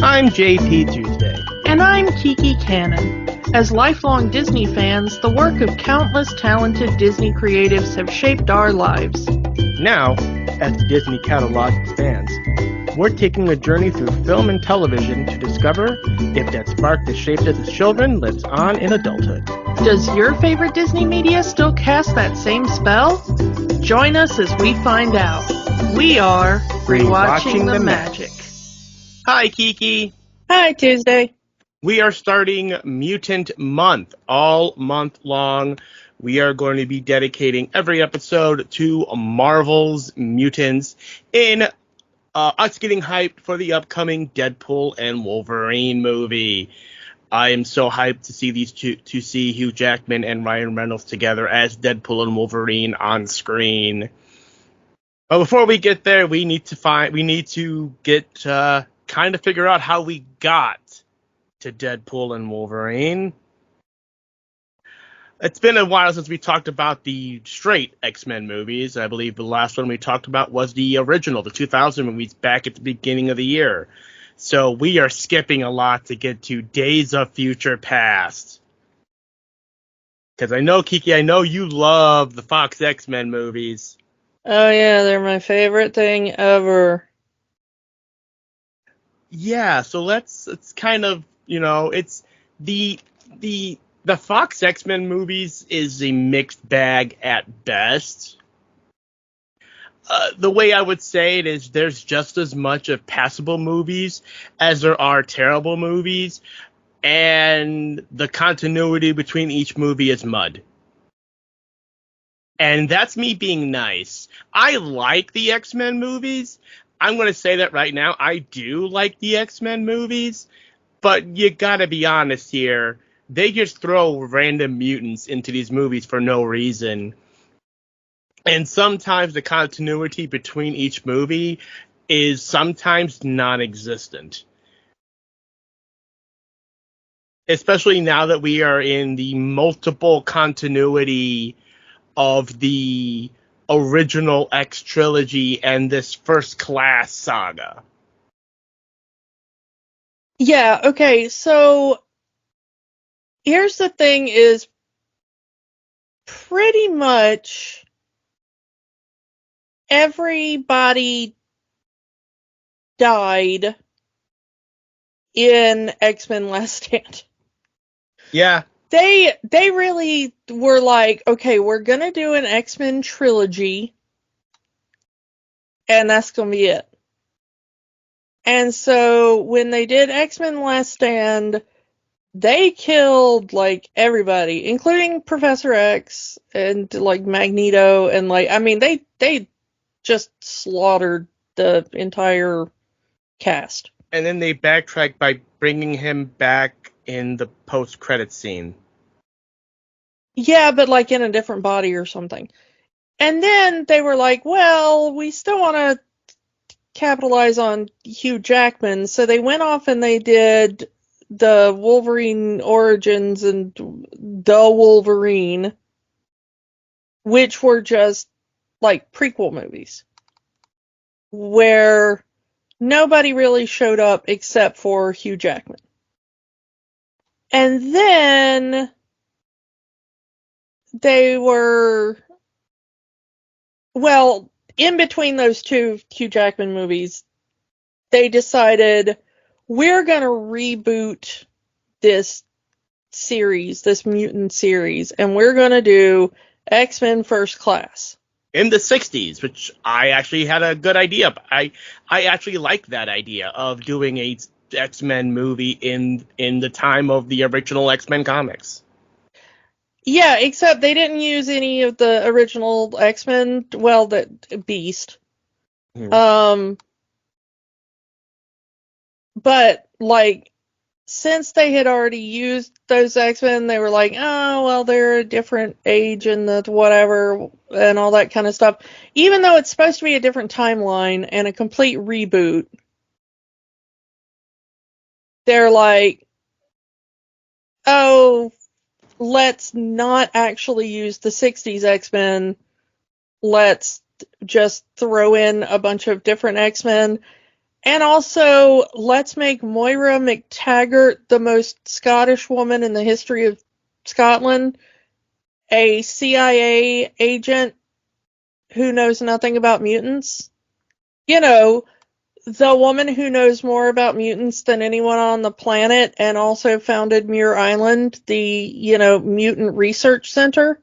I'm JP Tuesday. And I'm Kiki Cannon. As lifelong Disney fans, the work of countless talented Disney creatives have shaped our lives. Now, as the Disney catalog expands, we're taking a journey through film and television to discover if that spark that shaped us as children lives on in adulthood. Does your favorite Disney media still cast that same spell? Join us as we find out. We are Rewatching the Magic. Hi, Kiki. Hi, Tuesday. We are starting Mutant Month all month long. We are going to be dedicating every episode to Marvel's mutants in us getting hyped for the upcoming Deadpool and Wolverine movie. I am so hyped to see to see Hugh Jackman and Ryan Reynolds together as Deadpool and Wolverine on screen. But before we get there, we need to figure out how we got to Deadpool and Wolverine. It's been a while since we talked about the straight X-Men movies. I believe the last one we talked about was the original, the 2000 movies back at the beginning of the year. So we are skipping a lot to get to Days of Future Past. Because I know, Kiki, you love the Fox X-Men movies. Oh yeah, they're my favorite thing ever. Yeah, so it's kind of, it's the Fox X-Men movies is a mixed bag at best. The way I would say it is there's just as much of passable movies as there are terrible movies, and the continuity between each movie is mud. And that's me being nice. I like the X-Men movies. I'm going to say that right now. I do like the X-Men movies, but you gotta be honest here. They just throw random mutants into these movies for no reason. And sometimes the continuity between each movie is sometimes non-existent. Especially now that we are in the multiple continuity of the original X trilogy and this First Class saga. Yeah, okay, so here's the thing is pretty much everybody died in X-Men Last Stand. Yeah. They really were like, okay, we're gonna do an X-Men trilogy, and that's gonna be it. And so when they did X-Men Last Stand, they killed like everybody, including Professor X and like Magneto, and they just slaughtered the entire cast. And then they backtracked by bringing him back in the post-credit scene. Yeah, but like in a different body or something. And then they were like, well, we still want to capitalize on Hugh Jackman, so they went off and they did the Wolverine Origins and the Wolverine, which were just like prequel movies where nobody really showed up except for Hugh Jackman. And then they were, well, in between those two Hugh Jackman movies, they decided we're going to reboot this series, this mutant series, and we're going to do X-Men First Class. In the 60s, which I actually had a good idea. I actually liked that idea of doing a X-Men movie in the time of the original X-Men comics. Yeah, except they didn't use any of the original X-Men, well, the Beast. But, like, since they had already used those X-Men, they were like, oh, well, they're a different age and the whatever, and all that kind of stuff. Even though it's supposed to be a different timeline and a complete reboot, they're like, oh, let's not actually use the 60s X-Men. Let's just throw in a bunch of different X-Men. And also, let's make Moira McTaggart the most Scottish woman in the history of Scotland, a CIA agent who knows nothing about mutants. You know, the woman who knows more about mutants than anyone on the planet and also founded Muir Island, the, mutant research center.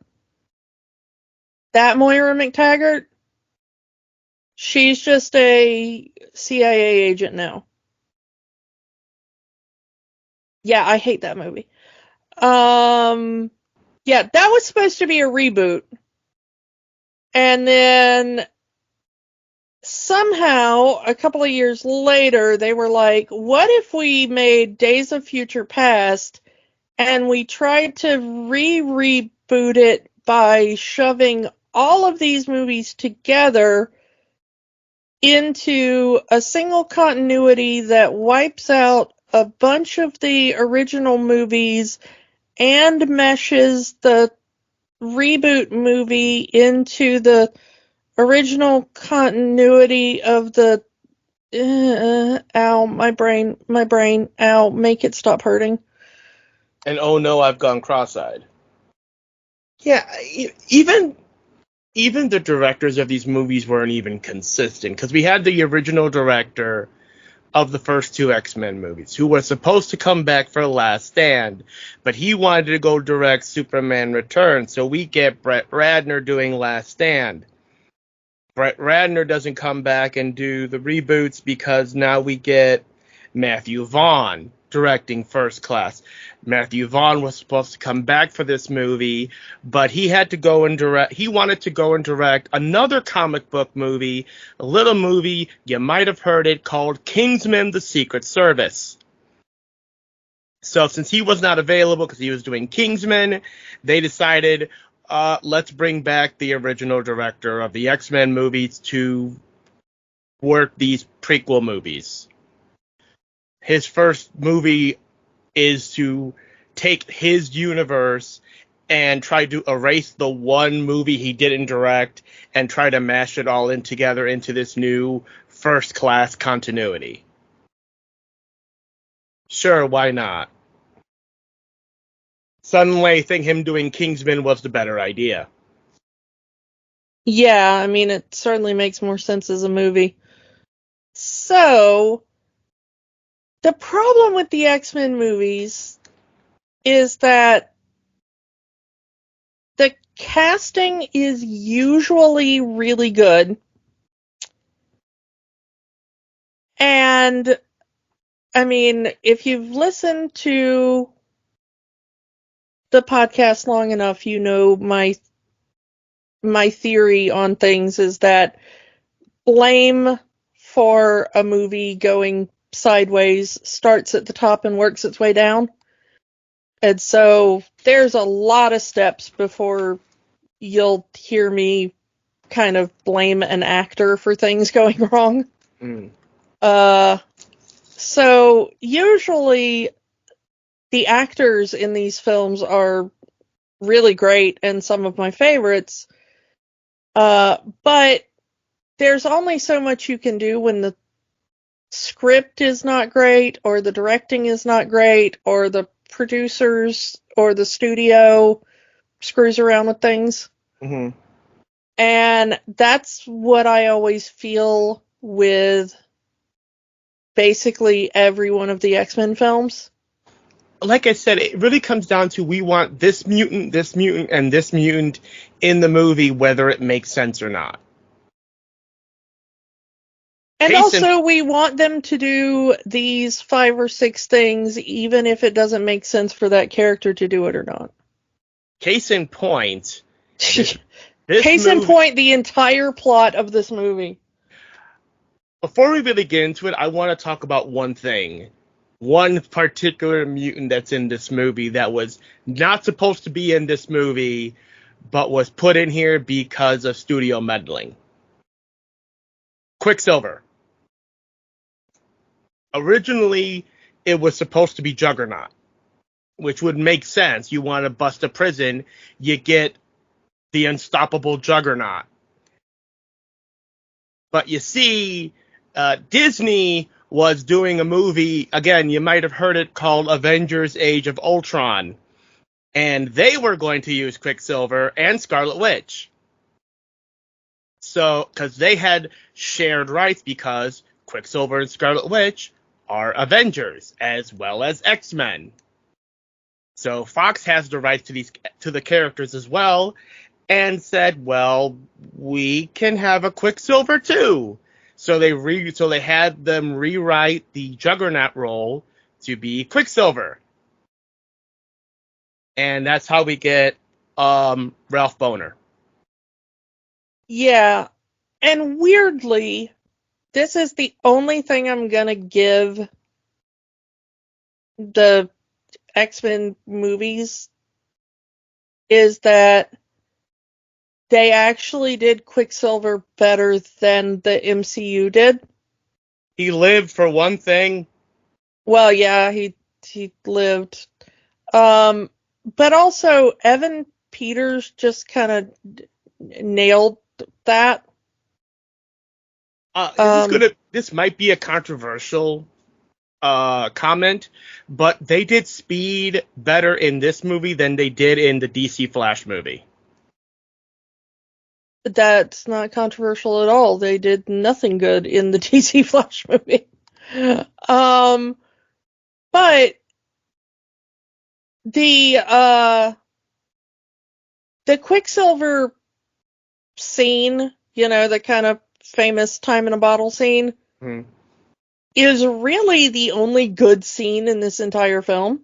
That Moira McTaggart, she's just a CIA agent now. Yeah, I hate that movie. Yeah, that was supposed to be a reboot. And then somehow, a couple of years later, they were like, what if we made Days of Future Past and we tried to reboot it by shoving all of these movies together into a single continuity that wipes out a bunch of the original movies and meshes the reboot movie into the original continuity of the ow, my brain, ow, make it stop hurting. And oh no, I've gone cross-eyed. Yeah, even the directors of these movies weren't even consistent, because we had the original director of the first two X-Men movies, who was supposed to come back for Last Stand, but he wanted to go direct Superman Returns, so we get Brett Ratner doing Last Stand. Brett Ratner doesn't come back and do the reboots because now we get Matthew Vaughn directing First Class. Matthew Vaughn was supposed to come back for this movie, but he had to go and direct. He wanted to go and direct another comic book movie, a little movie, you might have heard it, called Kingsman: The Secret Service. So since he was not available because he was doing Kingsman, they decided, let's bring back the original director of the X-Men movies to work these prequel movies. His first movie is to take his universe and try to erase the one movie he didn't direct and try to mash it all in together into this new First Class continuity. Sure, why not? Suddenly I think him doing Kingsman was the better idea. Yeah, I mean, it certainly makes more sense as a movie. So, the problem with the X-Men movies is that the casting is usually really good. And, I mean, if you've listened to the podcast long enough, you know my theory on things is that blame for a movie going sideways starts at the top and works its way down. And so there's a lot of steps before you'll hear me kind of blame an actor for things going wrong. Mm. So usually the actors in these films are really great and some of my favorites. But there's only so much you can do when the script is not great, or the directing is not great, or the producers or the studio screws around with things. Mm-hmm. And that's what I always feel with basically every one of the X-Men films. Like I said, it really comes down to we want this mutant, and this mutant in the movie, whether it makes sense or not. And also, we want them to do these 5 or 6 things, even if it doesn't make sense for that character to do it or not. Case in point. In point, the entire plot of this movie. Before we really get into it, I want to talk about one thing. One particular mutant that's in this movie that was not supposed to be in this movie, but was put in here because of studio meddling. Quicksilver. Originally, it was supposed to be Juggernaut, which would make sense. You want to bust a prison, you get the unstoppable Juggernaut. But you see, Disney was doing a movie, again, you might have heard it, called Avengers Age of Ultron. And they were going to use Quicksilver and Scarlet Witch. So, because they had shared rights, because Quicksilver and Scarlet Witch are Avengers as well as X-Men. So Fox has the rights to the characters as well, and said, well, we can have a Quicksilver too. So they had them rewrite the Juggernaut role to be Quicksilver. And that's how we get Ralph Bohner. Yeah. And weirdly, this is the only thing I'm going to give the X-Men movies, is that they actually did Quicksilver better than the MCU did. He lived, for one thing. Well, yeah, he lived. But also Evan Peters just kind of nailed that. This might be a controversial comment, but they did Speed better in this movie than they did in the DC Flash movie. That's not controversial at all. They did nothing good in the DC Flash movie. But the Quicksilver scene, the kind of famous time in a bottle scene, is really the only good scene in this entire film.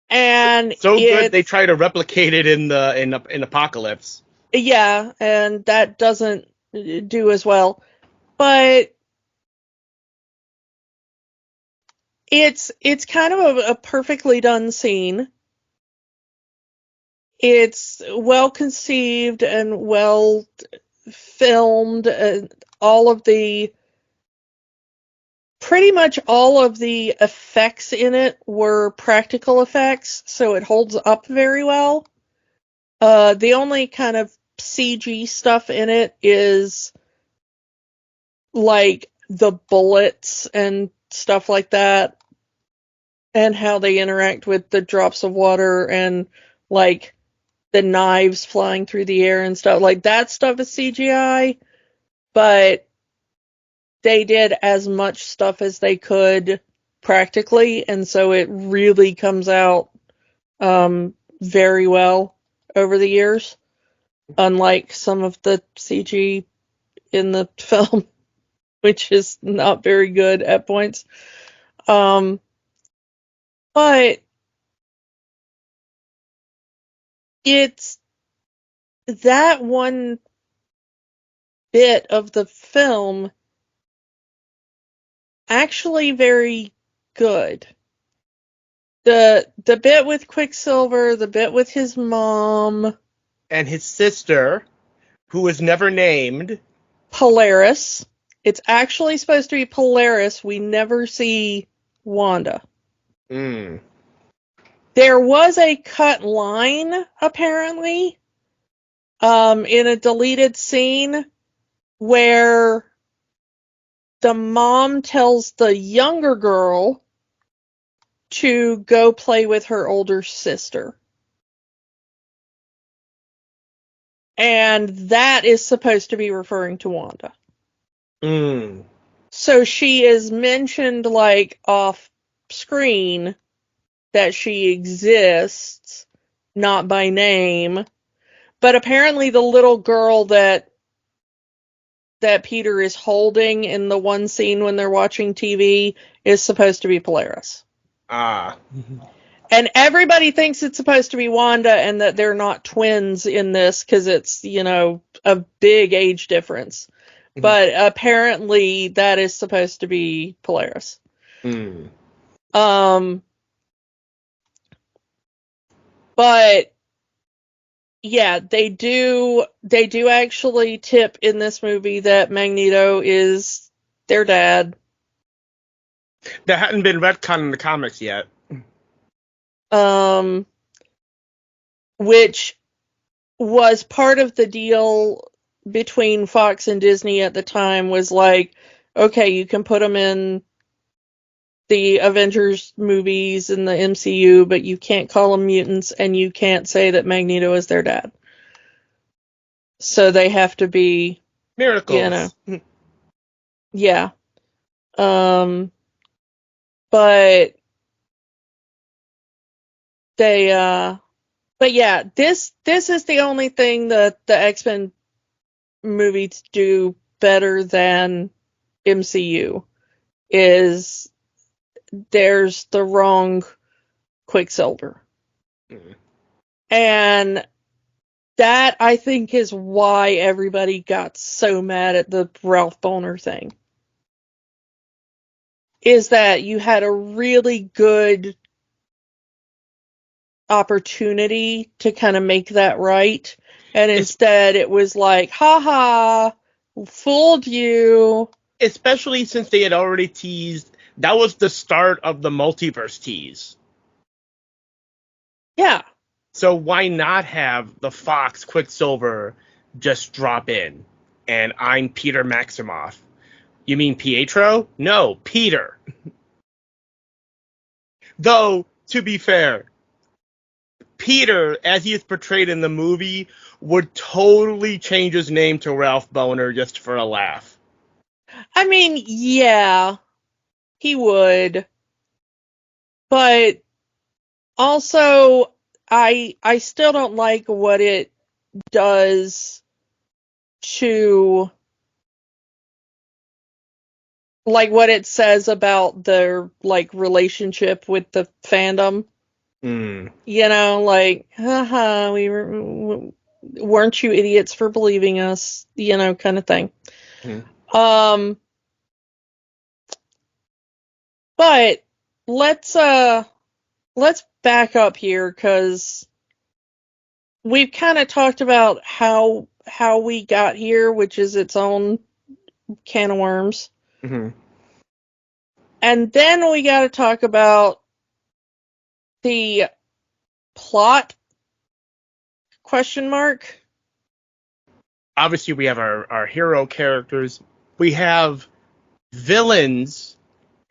And so good they try to replicate it in Apocalypse. Yeah, and that doesn't do as well. But it's kind of a perfectly done scene. It's well conceived and well filmed. Pretty much all of the effects in it were practical effects, so it holds up very well. The only kind of CG stuff in it is like the bullets and stuff like that, and how they interact with the drops of water and like the knives flying through the air and stuff. Like that stuff is CGI, but they did as much stuff as they could practically, and so it really comes out very well over the years, unlike some of the CG in the film, which is not very good at points. But it's that one bit of the film actually very good. The bit with Quicksilver, the bit with his mom. And his sister, who was never named. Polaris. It's actually supposed to be Polaris. We never see Wanda. There was a cut line, apparently, in a deleted scene where the mom tells the younger girl to go play with her older sister. And that is supposed to be referring to Wanda. So she is mentioned, like, off screen that she exists, not by name. But apparently the little girl that Peter is holding in the one scene when they're watching TV is supposed to be Polaris. And everybody thinks it's supposed to be Wanda and that they're not twins in this because it's, a big age difference. But apparently that is supposed to be Polaris. But yeah, they do actually tip in this movie that Magneto is their dad. That hadn't been retconned in the comics yet. Which was part of the deal between Fox and Disney at the time was like, okay, you can put them in the Avengers movies and the MCU, but you can't call them mutants, and you can't say that Magneto is their dad. So they have to be, Miracles. Yeah. But they, but yeah, this is the only thing that the X-Men movies do better than MCU is there's the wrong Quicksilver. Mm. And that, I think, is why everybody got so mad at the Ralph Bohner thing. Is that you had a really good opportunity to kind of make that right. And instead it was like, haha, fooled you. Especially since they had already teased, that was the start of the multiverse tease. Yeah. So why not have the Fox Quicksilver just drop in? And I'm Peter Maximoff. You mean Pietro? No, Peter. Though, to be fair, Peter, as he is portrayed in the movie, would totally change his name to Ralph Bohner just for a laugh. I mean, yeah, he would. But also, I still don't like what it does to, like, what it says about their, like, relationship with the fandom. Mm. You know, like, haha, weren't you idiots for believing us, you know, kind of thing. Mm. But let's back up here, because we've kind of talked about how we got here, which is its own can of worms. Mm-hmm. And then we got to talk about the plot, question mark. Obviously, we have our hero characters. We have villains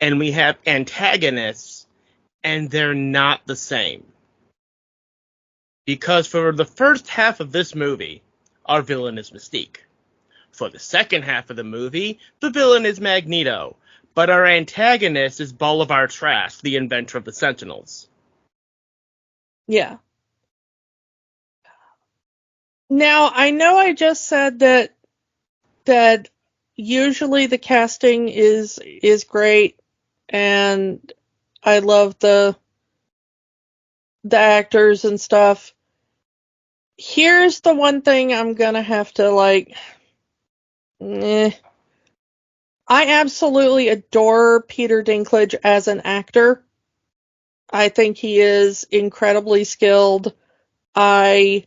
and we have antagonists, and they're not the same. Because for the first half of this movie, our villain is Mystique. For the second half of the movie, the villain is Magneto. But our antagonist is Bolivar Trask, the inventor of the Sentinels. Yeah. Now, I know I just said that usually the casting is great, and I love the actors and stuff. Here's the one thing I'm gonna have to, like, I absolutely adore Peter Dinklage as an actor. I think he is incredibly skilled. I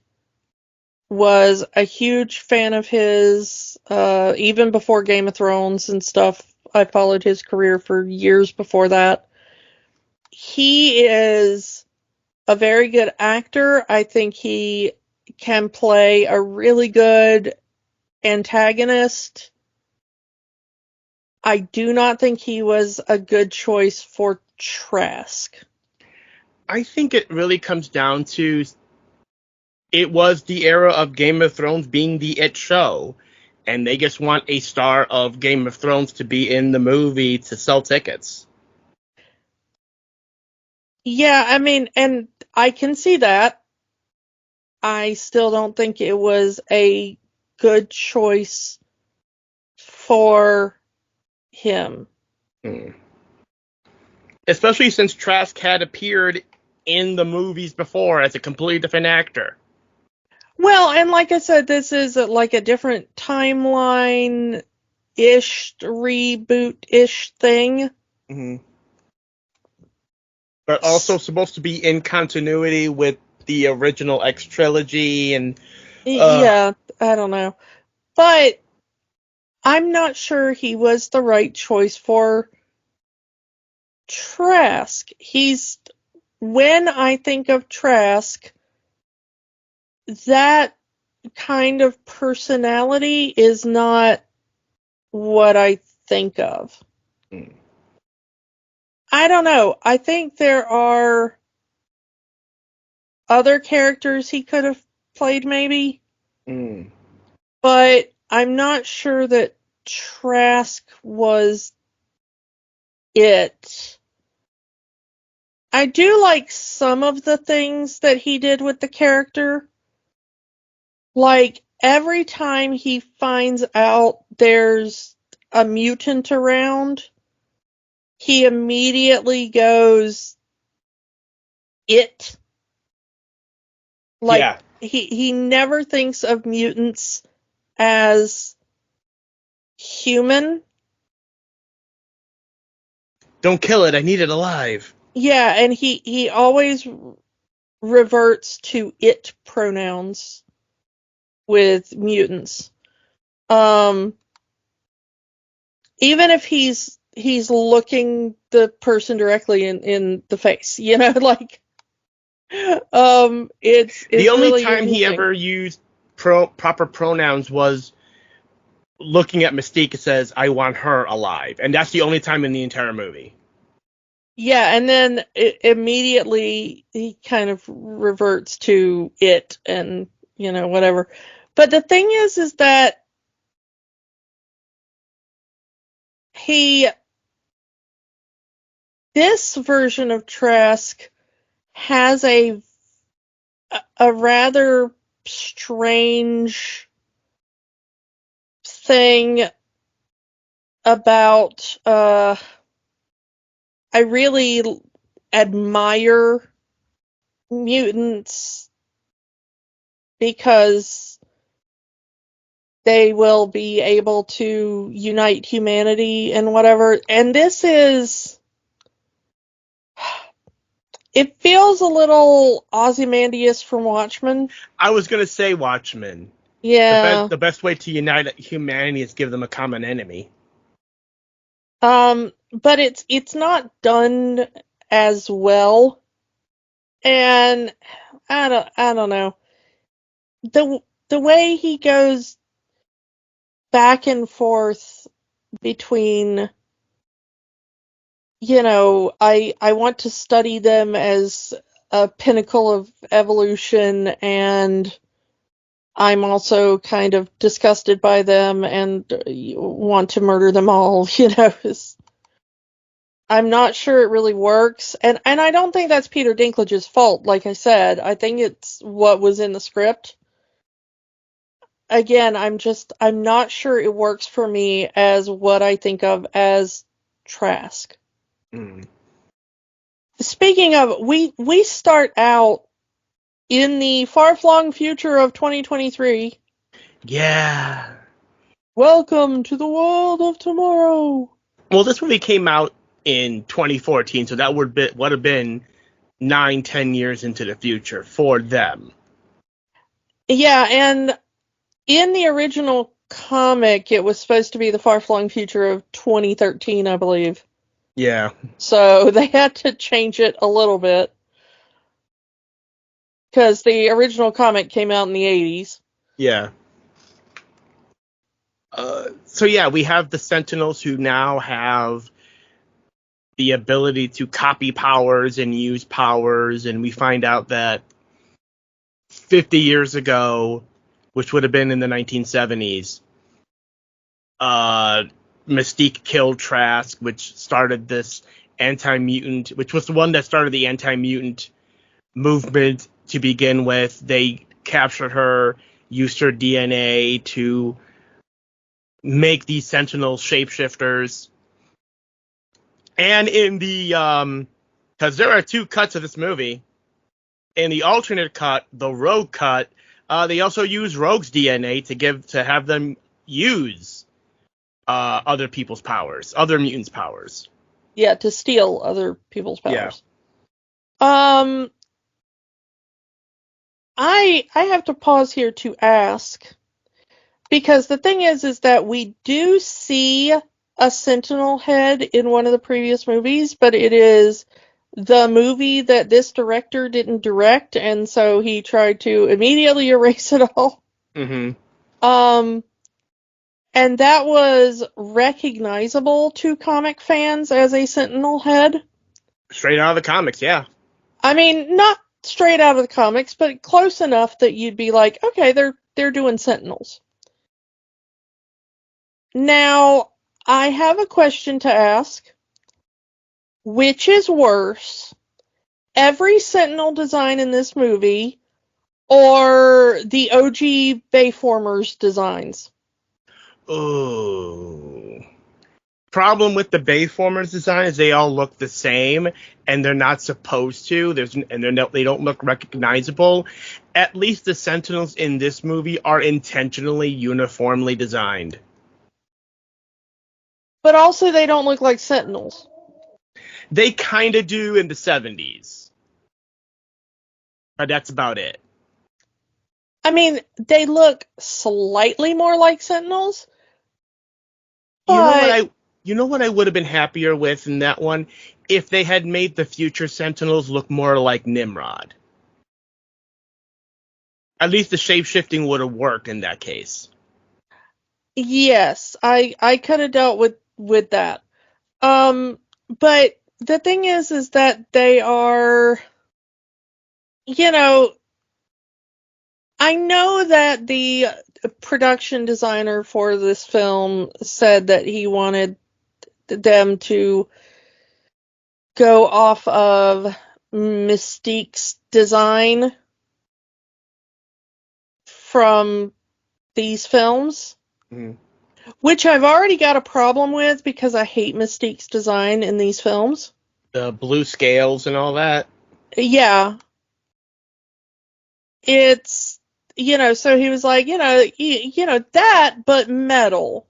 was a huge fan of his, even before Game of Thrones and stuff. I followed his career for years before that. He is a very good actor. I think he can play a really good antagonist. I do not think he was a good choice for Trask. I think it really comes down to it was the era of Game of Thrones being the it show, and they just want a star of Game of Thrones to be in the movie to sell tickets. Yeah, I mean, and I can see that. I still don't think it was a good choice for him. Hmm. Especially since Trask had appeared in the movies before as a completely different actor. Well, and like I said, this is like a different timeline-ish, reboot-ish thing. Mm-hmm. But also supposed to be in continuity with the original X trilogy and Yeah, I don't know. But I'm not sure he was the right choice for Trask. When I think of Trask, that kind of personality is not what I think of. Mm. I don't know. I think there are other characters he could have played maybe, but I'm not sure that Trask was it. I do like some of the things that he did with the character. Like, every time he finds out there's a mutant around, he immediately goes, it. Like, Yeah. he never thinks of mutants as human. Don't kill it. I need it alive. Yeah, and he always reverts to it pronouns with mutants. Even if he's looking the person directly in the face, like it's The only really time he interesting. ever used proper pronouns was looking at Mystique and says, I want her alive. And that's the only time in the entire movie. Yeah, and then immediately he kind of reverts to it and, whatever. But the thing is that this version of Trask has a rather strange thing about, I really admire mutants because they will be able to unite humanity and whatever. And it feels a little Ozymandias from Watchmen. I was going to say Watchmen. Yeah. The best way to unite humanity is give them a common enemy. But it's not done as well. And I don't know. The way he goes back and forth between, I want to study them as a pinnacle of evolution, and I'm also kind of disgusted by them and want to murder them all, I'm not sure it really works. And I don't think that's Peter Dinklage's fault, like I said. I think it's what was in the script. Again, I'm not sure it works for me as what I think of as Trask. Mm. Speaking of, we start out in the far-flung future of 2023. Yeah. Welcome to the world of tomorrow. Well, this movie came out in 2014, so that would have been 9-10 years into the future for them. Yeah, and in the original comic, it was supposed to be the far-flung future of 2013, I believe. Yeah. So they had to change it a little bit. Because the original comic came out in the 80s. Yeah. So yeah, we have the Sentinels who now have the ability to copy powers and use powers, and we find out that 50 years ago, which would have been in the 1970s, Mystique killed Trask, which started this anti-mutant, which was the one that started the anti-mutant movement to begin with. They captured her, used her DNA to make these Sentinel shapeshifters. And in the because there are two cuts of this movie. In the alternate cut, the Rogue cut, they also use Rogue's DNA to have them use other people's powers, other mutants' powers. Yeah, to steal other people's powers. Yeah. I have to pause here to ask, because the thing is that we do see a Sentinel head in one of the previous movies, but it is the movie that this director didn't direct, and so he tried to immediately erase it all. Mm-hmm. Um, and that was recognizable to comic fans as a Sentinel head. Straight out of the comics, yeah. I mean, not straight out of the comics, but close enough that you'd be like, okay, they're doing Sentinels. Now, I have a question to ask. Which is worse? Every Sentinel design in this movie or the OG Bayformers designs? Oh. Problem with the Bayformers design is they all look the same, and they're not supposed to. They don't look recognizable. At least the Sentinels in this movie are intentionally uniformly designed. But also they don't look like Sentinels. They kind of do in the 70s, but that's about it. I mean, they look slightly more like Sentinels, but You know what I would have been happier with in that one? If they had made the future Sentinels look more like Nimrod. At least the shape-shifting would have worked in that case. yes, I could have dealt with that. But the thing is that they are, you know, I know that the production designer for this film said that he wanted them to go off of Mystique's design from these films, Mm-hmm. which I've already got a problem with because I hate Mystique's design in these films. The blue scales and all that. Yeah, it's, so he was like, that, but metal.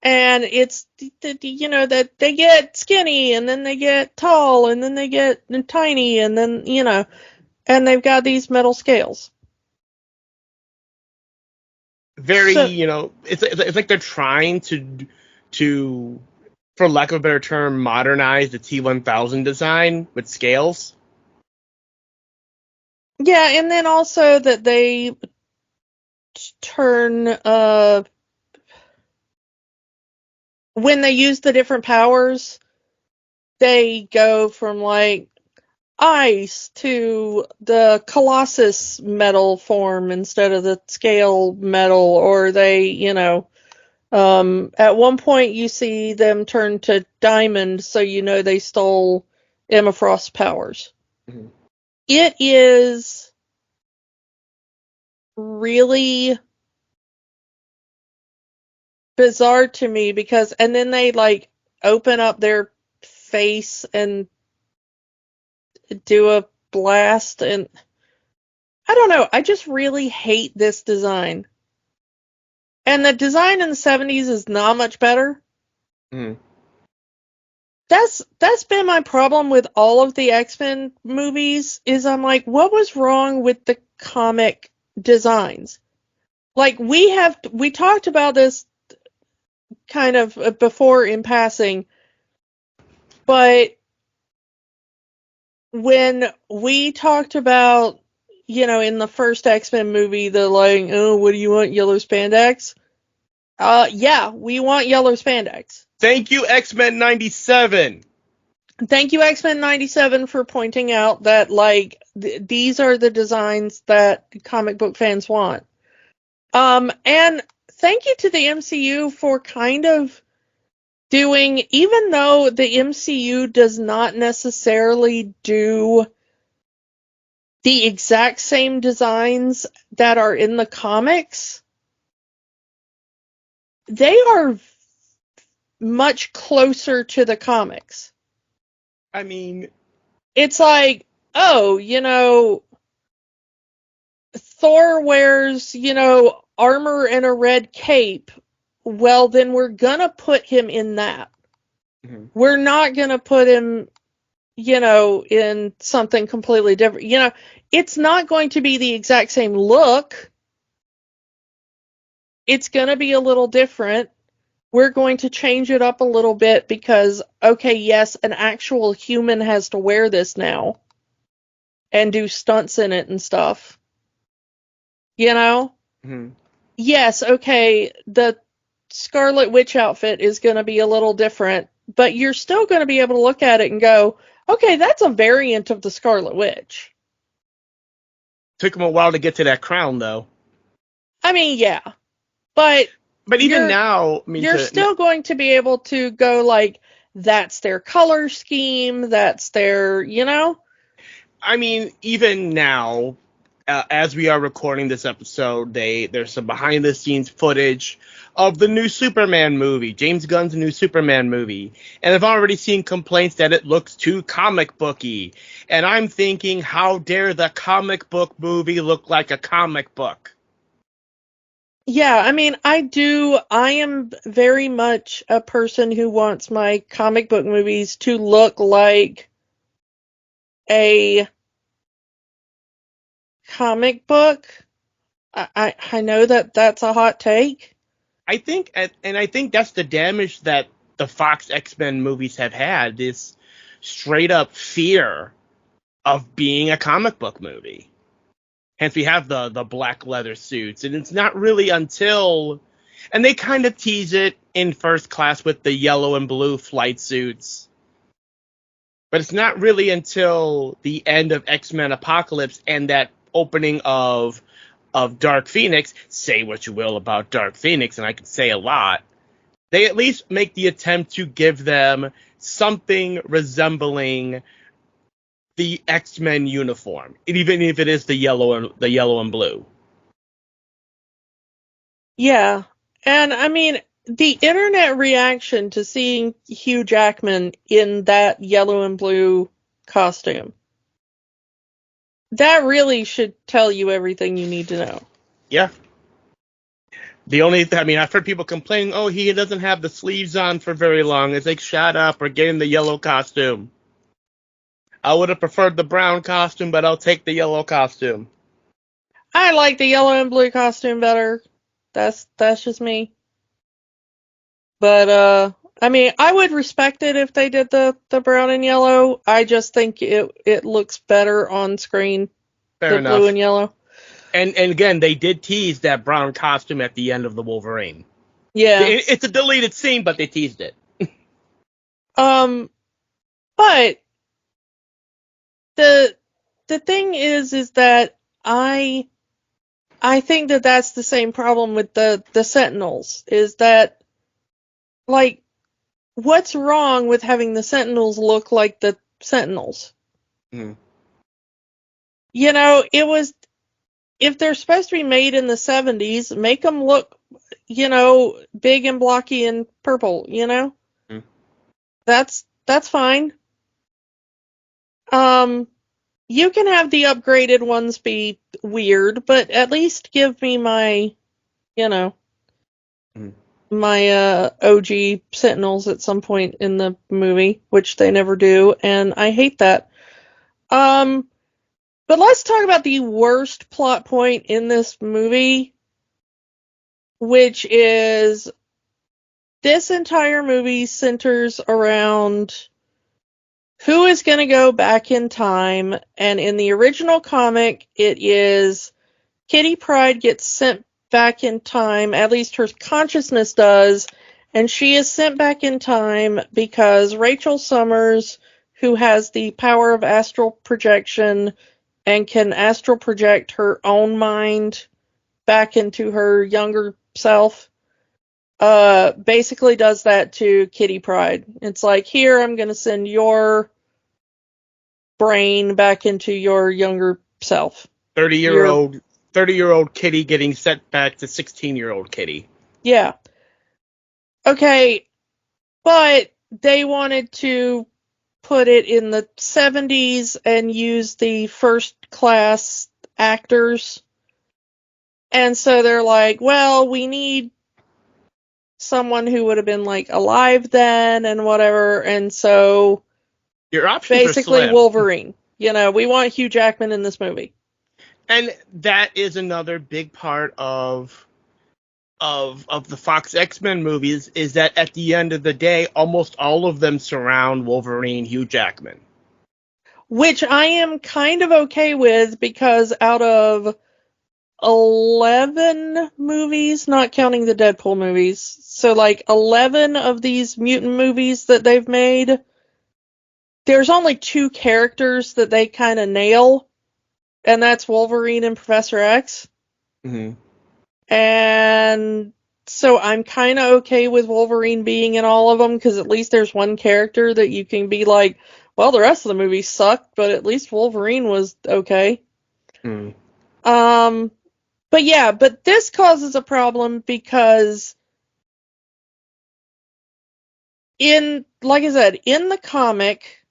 And it's, that they get skinny, and then they get tall, and then they get tiny, and then, and they've got these metal scales. Very, So, it's like they're trying to, for lack of a better term, modernize the T-1000 design with scales. yeah, and then also that they turn, when they use the different powers, they go from like ice to the Colossus metal form instead of the scale metal, or they, at one point you see them turn to diamond, so they stole Emma Frost's powers. Mm-hmm. It is really bizarre to me because, and then they like open up their face and do a blast, and I don't know, I just really hate this design. And the design in the 70s is not much better. Mm-hmm. That's been my problem with all of the X-Men movies, is I'm like, what was wrong with the comic designs? Like, we talked about this kind of before in passing, but when we talked about, in the first X-Men movie, the like, oh, what do you want, yellow spandex? Yeah, we want yellow spandex. Thank you, X-Men 97. Thank you, X-Men 97, for pointing out that, like, these are the designs that comic book fans want. And thank you to the MCU for kind of doing, even though the MCU does not necessarily do the exact same designs that are in the comics, they are much closer to the comics. I mean, It's like, oh, Thor wears, armor and a red cape. Well, then we're gonna put him in that. mm-hmm. We're not gonna put him, in something completely different. It's not going to be the exact same look. It's gonna be a little different. We're going to change it up a little bit because, okay, yes, an actual human has to wear this now and do stunts in it and stuff. You know? Mhm. Yes, okay, the Scarlet Witch outfit is going to be a little different, but you're still going to be able to look at it and go, okay, that's a variant of the Scarlet Witch. Took him a while to get to that crown, though. I mean, yeah, but But even you're now, I mean, you're still going to be able to go like, that's their color scheme, that's their, you know? I mean, even now, as we are recording this episode, there's some behind the scenes footage of the new Superman movie, James Gunn's new Superman movie, and I've already seen complaints that it looks too comic booky. And I'm thinking, how dare the comic book movie look like a comic book? Yeah, I mean, I am very much a person who wants my comic book movies to look like a comic book. I know that that's a hot take. I think that's the damage that the Fox X-Men movies have had, this straight up fear of being a comic book movie. Hence, we have the black leather suits, and it's not really until, and they kind of tease it in First Class with the yellow and blue flight suits, but it's not really until the end of X-Men Apocalypse and that opening of Dark Phoenix. Say what you will about Dark Phoenix, and I can say a lot. They at least make the attempt to give them something resembling the X-Men uniform, even if it is the yellow and blue. Yeah. And I mean, the internet reaction to seeing Hugh Jackman in that yellow and blue costume, that really should tell you everything you need to know. Yeah. I mean, I've heard people complaining, oh, he doesn't have the sleeves on for very long. It's like, shut up or get in the yellow costume. I would have preferred the brown costume, but I'll take the yellow costume. I like the yellow and blue costume better. That's just me. But I mean, I would respect it if they did the brown and yellow. I just think it looks better on screen, Fair the blue enough. and yellow. And again, they did tease that brown costume at the end of the Wolverine. Yeah. It's a deleted scene, but they teased it. Um, but the the thing is that I think that that's the same problem with the Sentinels, is that, like, what's wrong with having the Sentinels look like the Sentinels? Mm. You know, it was, if they're supposed to be made in the 70s, make them look, you know, big and blocky and purple, you know? Mm. That's fine. Um, you can have the upgraded ones be weird, but at least give me my, you know, Mm. my OG Sentinels at some point in the movie, which they never do, and I hate that. Um, but let's talk about the worst plot point in this movie, which is, this entire movie centers around who is going to go back in time, and in the original comic, it is Kitty Pryde gets sent back in time, at least her consciousness does, and she is sent back in time because Rachel Summers, who has the power of astral projection and can astral project her own mind back into her younger self, basically does that to Kitty Pryde. It's like, here, I'm going to send your brain back into your younger self. 30-year Your, old 30-year-old Kitty getting sent back to 16-year-old Kitty. yeah. Okay, but they wanted to put it in the 70s and use the first class actors. And so they're like, well, we need someone who would have been like alive then and whatever. And so Your options are basically slim. Wolverine. You know, we want Hugh Jackman in this movie. And that is another big part of the Fox X-Men movies, is that at the end of the day, almost all of them surround Wolverine, Hugh Jackman. Which I am kind of okay with, because out of 11 movies, not counting the Deadpool movies. So, like, 11 of these mutant movies that they've made, there's only 2 characters that they kind of nail, and that's Wolverine and Professor X. Mm-hmm. And so I'm kind of okay with Wolverine being in all of them, because at least there's one character that you can be like, well, the rest of the movie sucked, but at least Wolverine was okay. Mm. But yeah, but this causes a problem because like I said, in the comic,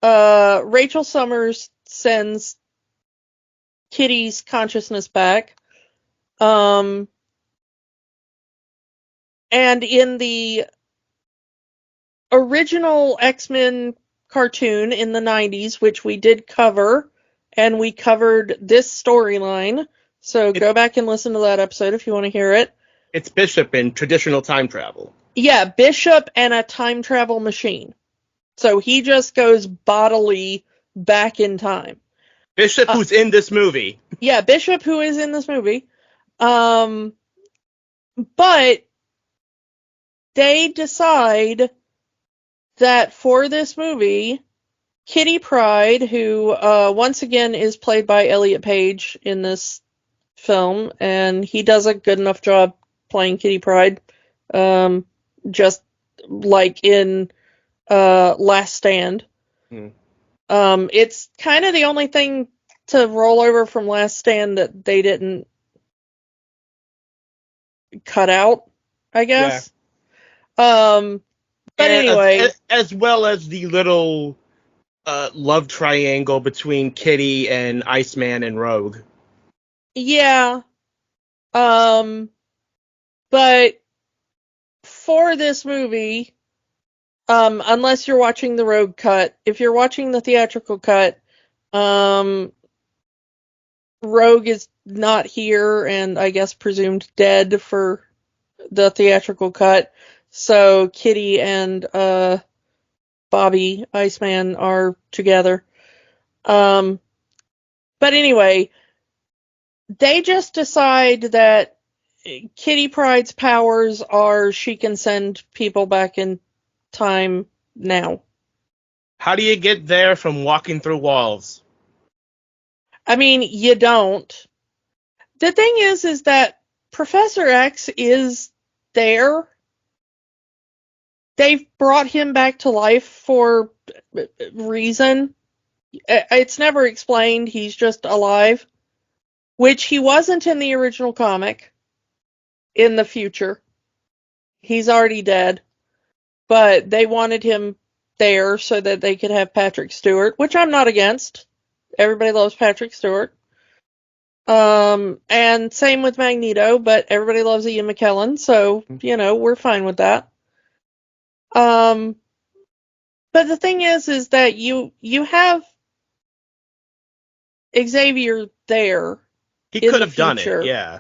Rachel Summers sends Kitty's consciousness back. And in the original X-Men cartoon in the 90s, which we did cover, and we covered this storyline, so go back and listen to that episode if you want to hear it. It's Bishop in traditional time travel. Yeah, Bishop and a time travel machine. So he just goes bodily back in time. Bishop, who's in this movie. Yeah, Bishop, who is in this movie. But they decide that for this movie, Kitty Pryde, who once again is played by Elliot Page in this film, and he does a good enough job playing Kitty Pryde, just like in Last Stand. Hmm. It's kind of the only thing to roll over from Last Stand that they didn't cut out, I guess. Yeah. But anyway. As well as the little love triangle between Kitty and Iceman and Rogue. Yeah. But for this movie, unless you're watching the Rogue cut, if you're watching the theatrical cut, Rogue is not here and I guess presumed dead for the theatrical cut. So Kitty and Bobby Iceman are together. But anyway, they just decide that Kitty Pryde's powers are she can send people back in time now. How do you get there from walking through walls? I mean, you don't. The thing is that Professor X is there. They've brought him back to life for reason. It's never explained. He's just alive, which he wasn't in the original comic. In the future, he's already dead, but they wanted him there so that they could have Patrick Stewart, which I'm not against. Everybody loves Patrick Stewart. And same with Magneto, but everybody loves Ian McKellen, so, we're fine with that. But the thing is that you have Xavier there. He could have done it, yeah.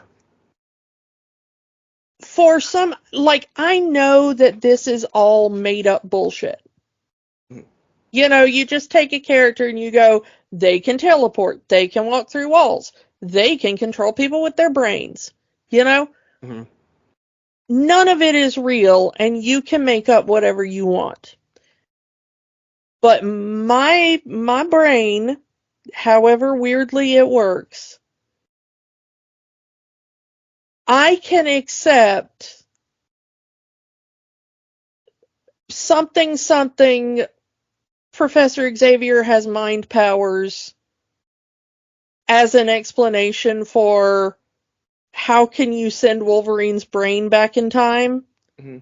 For some, I know that this is all made up bullshit. You just take a character and you go, they can teleport, they can walk through walls, they can control people with their brains, Mm-hmm. None of it is real, and you can make up whatever you want. But my brain, however weirdly it works, I can accept something Professor Xavier has mind powers as an explanation for how can you send Wolverine's brain back in time. Mm-hmm.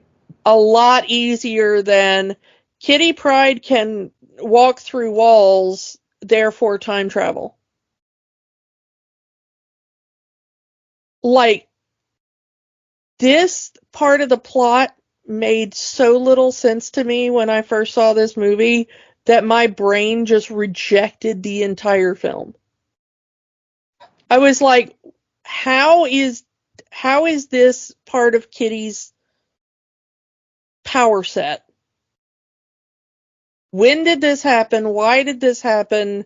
A lot easier than Kitty Pryde can walk through walls, therefore time travel. This part of the plot made so little sense to me when I first saw this movie that my brain just rejected the entire film. I was like, how is this part of Kitty's power set? When did this happen? Why did this happen?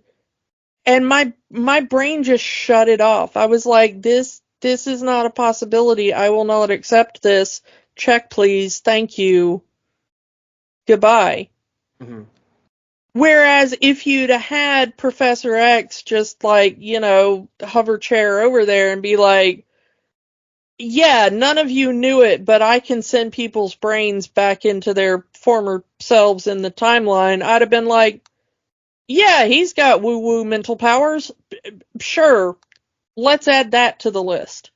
And my brain just shut it off. I was like, this is not a possibility. I will not accept this. Check, please. Thank you. Goodbye. Mm-hmm. Whereas if you'd had Professor X just like, hover chair over there and be like, yeah, none of you knew it, but I can send people's brains back into their former selves in the timeline, I'd have been like, yeah, he's got woo-woo mental powers. Sure, let's add that to the list.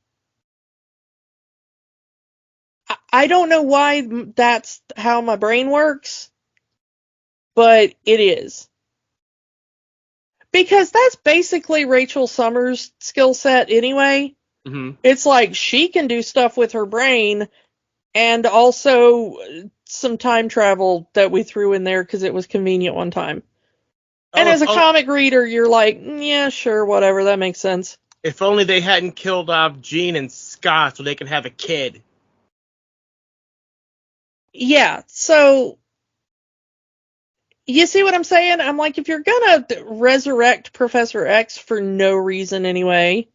I don't know why that's how my brain works, but it is. Because that's basically Rachel Summers' skill set anyway. Mm-hmm. It's like she can do stuff with her brain and also some time travel that we threw in there because it was convenient one time. And as a comic reader, you're like, yeah, sure, whatever, that makes sense. If only they hadn't killed off Jean and Scott so they can have a kid. Yeah, so you see what I'm saying? I'm like, if you're gonna resurrect Professor X for no reason anyway,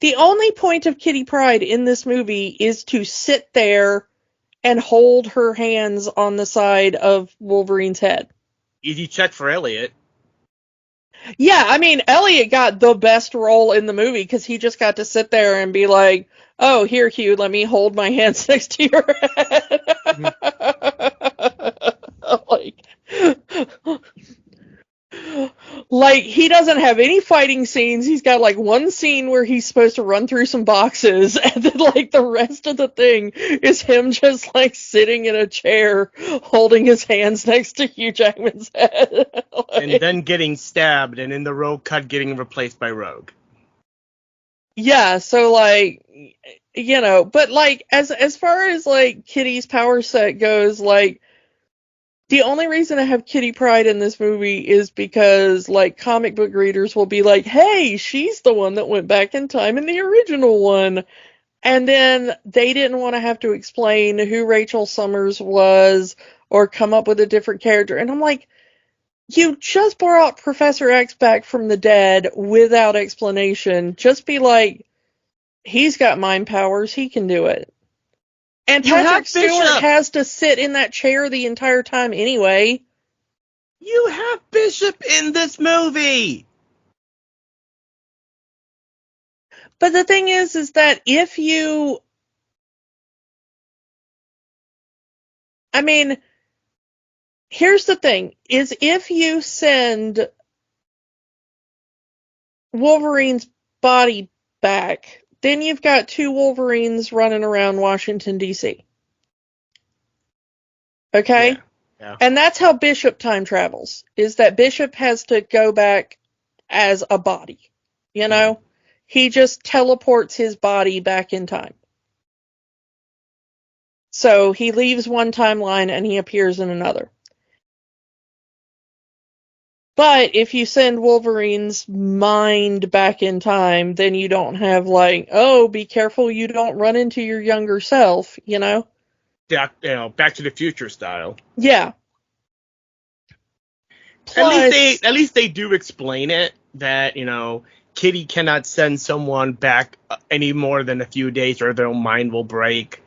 the only point of Kitty Pryde in this movie is to sit there and hold her hands on the side of Wolverine's head. Easy check for Elliot. Yeah, I mean, Elliot got the best role in the movie because he just got to sit there and be like, oh, here, Hugh, let me hold my hands next to your head. Like, he doesn't have any fighting scenes. He's got, like, one scene where he's supposed to run through some boxes, and then, like, the rest of the thing is him just, like, sitting in a chair, holding his hands next to Hugh Jackman's head. And then getting stabbed, and in the Rogue cut getting replaced by Rogue. Yeah, so, like, but, like, as far as, like, Kitty's power set goes, like, the only reason I have Kitty Pryde in this movie is because, like, comic book readers will be like, hey, she's the one that went back in time in the original one. And then they didn't want to have to explain who Rachel Summers was or come up with a different character. And I'm like, you just brought Professor X back from the dead without explanation. Just be like, he's got mind powers, he can do it. And Patrick Stewart has to sit in that chair the entire time anyway. You have Bishop in this movie! But the thing is that if you... I mean, here's the thing, is if you send Wolverine's body back, then you've got two Wolverines running around Washington, D.C. Okay? Yeah. And that's how Bishop time travels, is that Bishop has to go back as a body, Mm-hmm. He just teleports his body back in time. So he leaves one timeline and he appears in another. But if you send Wolverine's mind back in time, then you don't have like, oh, be careful you don't run into your younger self, Yeah, Back to the Future style. Yeah. Plus, at least they do explain it, that, Kitty cannot send someone back any more than a few days or their mind will break.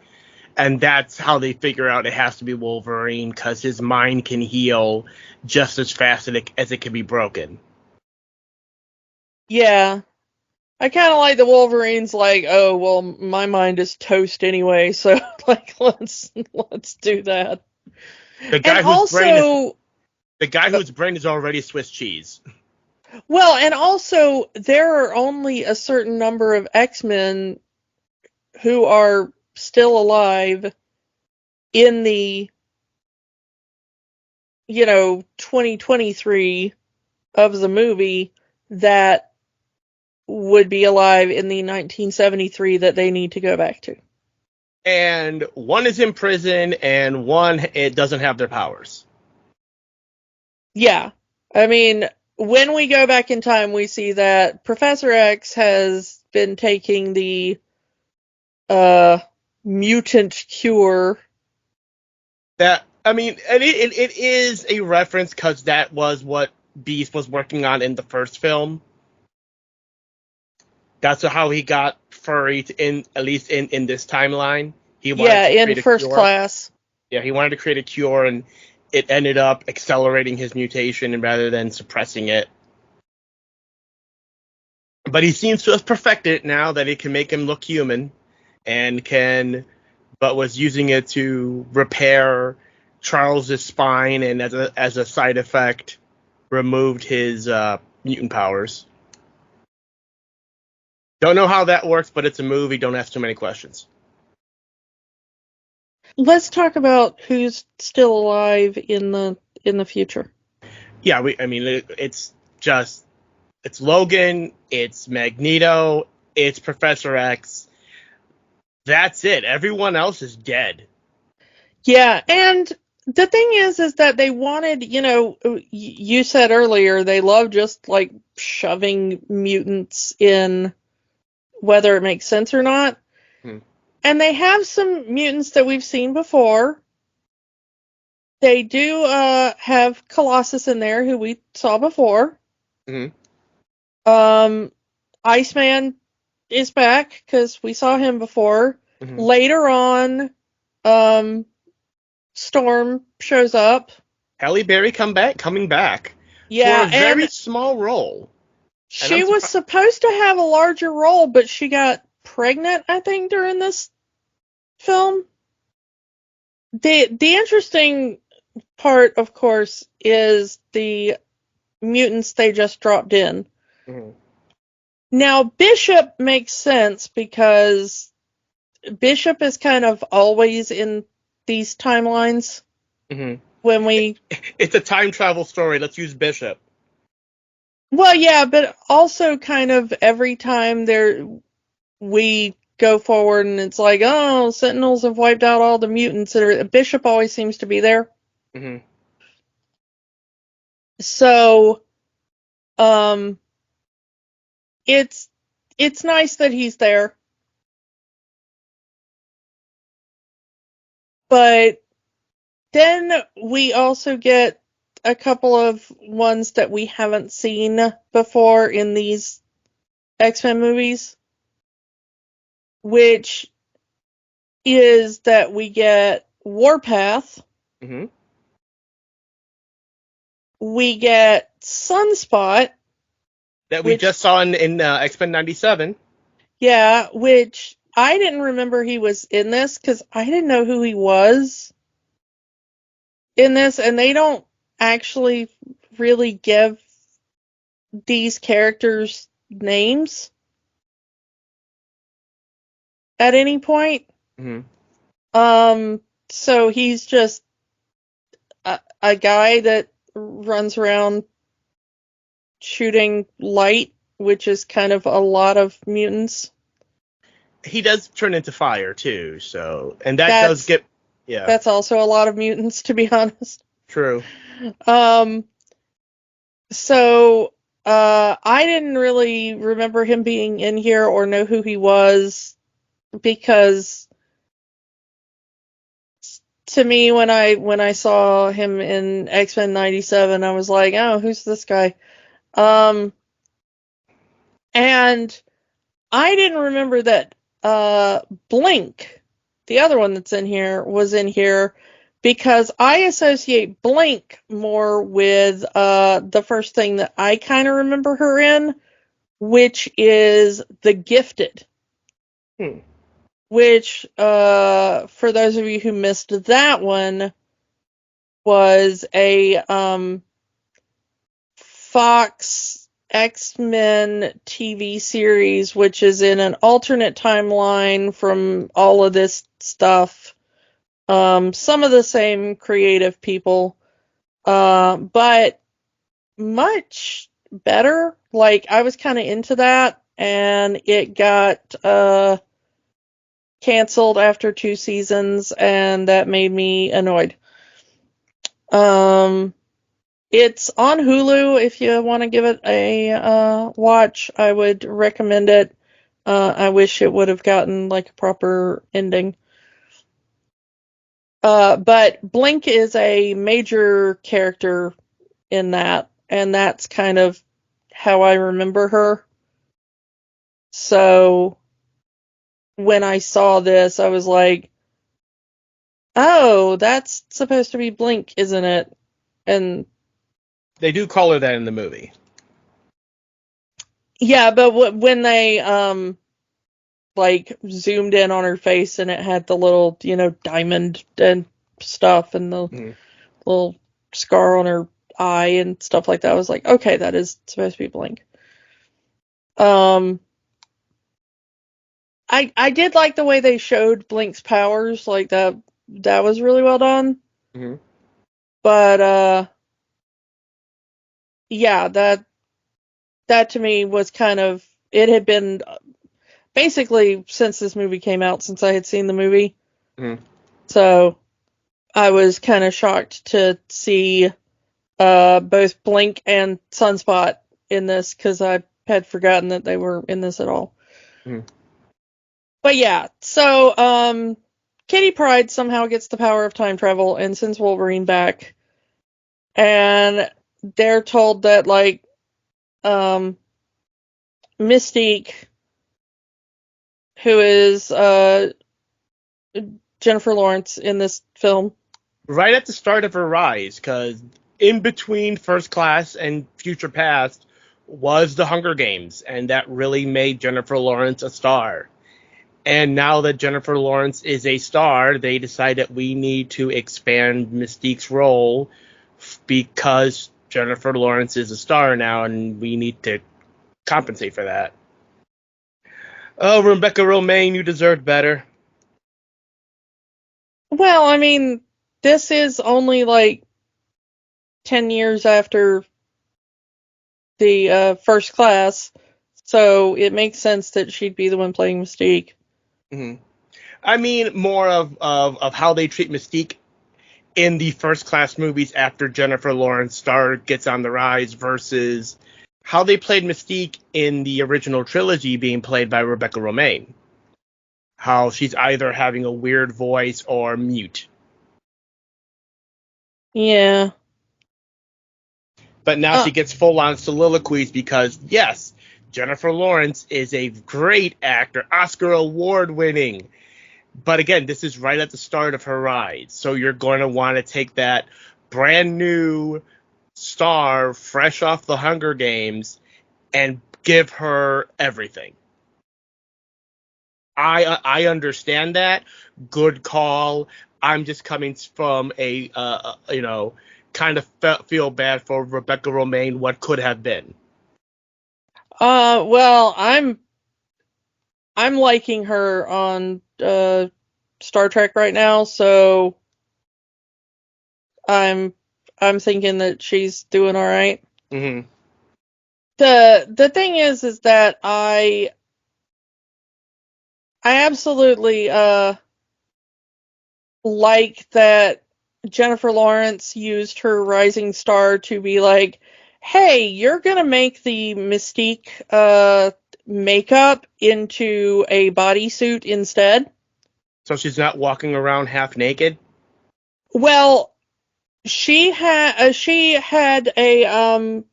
And that's how they figure out it has to be Wolverine, because his mind can heal just as fast as it can be broken. Yeah. I kind of like the Wolverine's like, oh, well, my mind is toast anyway, so, like, let's do that. The guy whose brain is already Swiss cheese. Well, and also, there are only a certain number of X-Men who are still alive in the, 2023 of the movie that would be alive in the 1973 that they need to go back to. And one is in prison, and one, it doesn't have their powers. Yeah. I mean, when we go back in time, we see that Professor X has been taking the mutant cure. It is a reference because that was what Beast was working on in the first film. That's how he got furry at least in this timeline. He wanted to in create a First cure. Class. Yeah, he wanted to create a cure, and it ended up accelerating his mutation rather than suppressing it. But he seems to have perfected it now that it can make him look human, but was using it to repair Charles's spine, and as a side effect, removed his mutant powers. Don't know how that works, but it's a movie. Don't ask too many questions. Let's talk about who's still alive in the future. Yeah, it's Logan, it's Magneto, it's Professor X. That's it. Everyone else is dead. Yeah, and the thing is that they wanted, you said earlier, they love just like shoving mutants in, whether it makes sense or not. And they have some mutants that we've seen before. They do have Colossus in there, who we saw before. Iceman is back because we saw him before. Later on, Storm shows up. Halle Berry coming back. Yeah, for a very small role. She was supposed to have a larger role, but she got pregnant, I think, during this film. The interesting part, of course, is the mutants they just dropped in. Now, Bishop makes sense because Bishop is kind of always in these timelines. When it's a time travel story. Let's use Bishop. Well, yeah, but also kind of every time we go forward and it's like, oh, Sentinels have wiped out all the mutants. Bishop always seems to be there. So, it's nice that he's there. But then we also get a couple of ones that we haven't seen before in these X-Men movies, which is that we get Warpath, we get Sunspot, that we just saw in X-Men 97. Yeah, which I didn't remember he was in this because I didn't know who he was in this, and they don't actually really give these characters names at any point. So he's just a guy that runs around shooting light, which is kind of a lot of mutants. He does turn into fire too, so that's also a lot of mutants, to be honest. True. So I didn't really remember him being in here or know who he was, because to me, when I saw him in X-Men 97, I was like, oh, who's this guy? And I didn't remember that Blink, the other one that's in here, was in here, because I associate Blink more with the first thing that I kind of remember her in, which is The Gifted. Which, for those of you who missed that one, was a Fox X-Men TV series, which is in an alternate timeline from all of this stuff. Some of the same creative people, but much better. Like, I was kind of into that, and it got canceled after 2 seasons, and that made me annoyed. It's on Hulu. If you want to give it a watch, I would recommend it. I wish it would have gotten like a proper ending. But Blink is a major character in that, and that's kind of how I remember her. So when I saw this, I was like, oh, that's supposed to be Blink, isn't it? And They do call her that in the movie. yeah, but when they like zoomed in on her face and it had the little, diamond and stuff and the little scar on her eye and stuff like that, I was like, okay, that is supposed to be Blink. I did like the way they showed Blink's powers, like that was really well done. Mm-hmm. But yeah, that to me was kind of, it had been basically since this movie came out, since I had seen the movie. Mm-hmm. So I was kind of shocked to see both Blink and Sunspot in this, because I had forgotten that they were in this at all. Mm-hmm. But yeah, so Kitty Pryde somehow gets the power of time travel and sends Wolverine back. And they're told that, like, Mystique, who is Jennifer Lawrence in this film. Right at the start of her rise, because in between First Class and Future Past was the Hunger Games, and that really made Jennifer Lawrence a star. And now that Jennifer Lawrence is a star, they decide that we need to expand Mystique's role because Jennifer Lawrence is a star now, and we need to compensate for that. Oh, Rebecca Romaine, you deserved better. Well, I mean, this is only like 10 years after the First Class, so it makes sense that she'd be the one playing Mystique. Mm-hmm. I mean, more of how they treat Mystique in the First Class movies after Jennifer Lawrence star gets on the rise versus how they played Mystique in the original trilogy being played by Rebecca Romaine. How she's either having a weird voice or mute. Yeah. But now she gets full-on soliloquies because, yes, Jennifer Lawrence is a great actor, Oscar award-winning. But again, this is right at the start of her rise. So you're going to want to take that brand new star, fresh off the Hunger Games, and give her everything. I understand that. Good call. I'm just coming from a kind of feel bad for Rebecca Romaine, what could have been. Well, I'm liking her on Star Trek right now, so I'm thinking that she's doing all right. Mm-hmm. The thing is that I absolutely like that Jennifer Lawrence used her rising star to be like, hey, you're gonna make the Mystique makeup into a bodysuit instead. So she's not walking around half naked? Well, she had a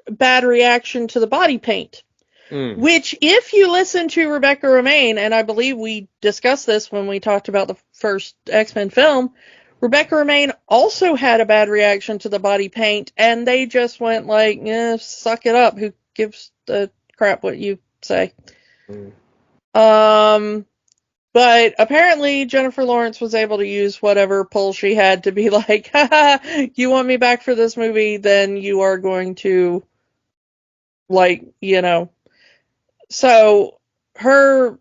bad reaction to the body paint. Which, if you listen to Rebecca Romaine, and I believe we discussed this when we talked about the first X-Men film, Rebecca Romaine also had a bad reaction to the body paint, and they just went like, suck it up. Who gives a crap what you say? But apparently Jennifer Lawrence was able to use whatever pull she had to be like, haha, you want me back for this movie, then you are going to, like, So her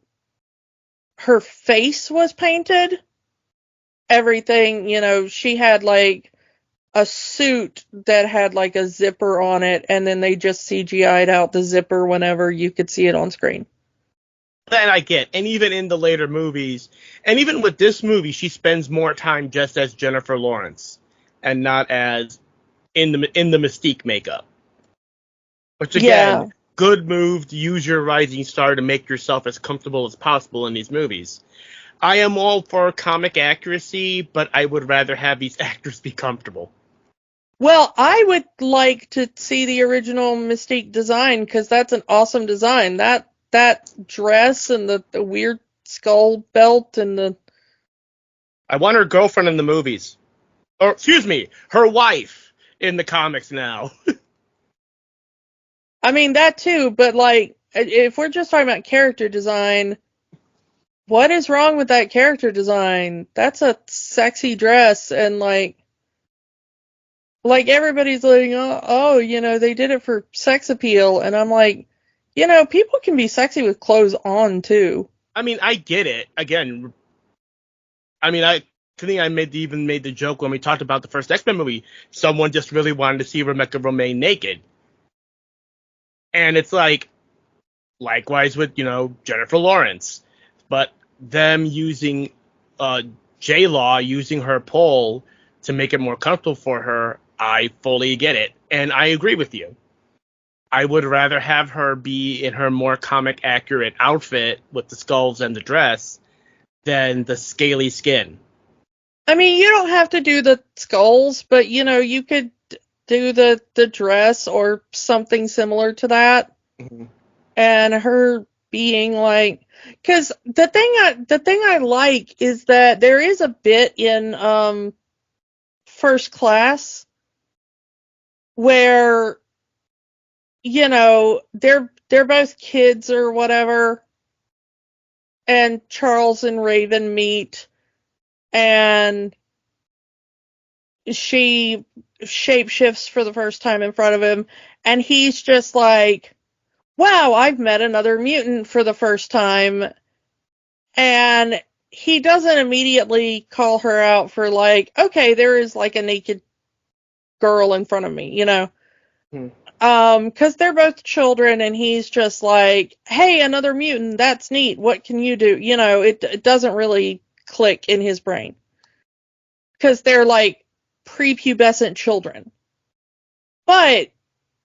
face was painted. Everything, she had like a suit that had like a zipper on it, and then they just CGI'd out the zipper whenever you could see it on screen. That I get. And even in the later movies, and even with this movie, she spends more time just as Jennifer Lawrence and not as in the Mystique makeup. Which again, good move to use your rising star to make yourself as comfortable as possible in these movies. I am all for comic accuracy, but I would rather have these actors be comfortable. Well, I would like to see the original Mystique design because that's an awesome design. That dress and the weird skull belt and the. I want her girlfriend in the movies. Or, excuse me, her wife in the comics now. I mean, that too, but like, if we're just talking about character design, what is wrong with that character design? That's a sexy dress, and like everybody's like, oh, they did it for sex appeal, and I'm like, people can be sexy with clothes on too. I mean, I get it. Again, I think I even made the joke when we talked about the first X-Men movie. Someone just really wanted to see Rebecca Romijn naked. And it's like, likewise with, Jennifer Lawrence. But them using J-Law, using her pole to make it more comfortable for her, I fully get it. And I agree with you. I would rather have her be in her more comic accurate outfit with the skulls and the dress than the scaly skin. I mean, you don't have to do the skulls, but you could do the dress or something similar to that. Mm-hmm. And her being like, because the thing I like is that there is a bit in First Class where they're both kids or whatever, and Charles and Raven meet, and she shapeshifts for the first time in front of him, and he's just like, wow, I've met another mutant for the first time. And he doesn't immediately call her out for like, okay, there is like a naked girl in front of me, because they're both children, and he's just like, hey, another mutant, that's neat, what can you do? It doesn't really click in his brain because they're like prepubescent children. But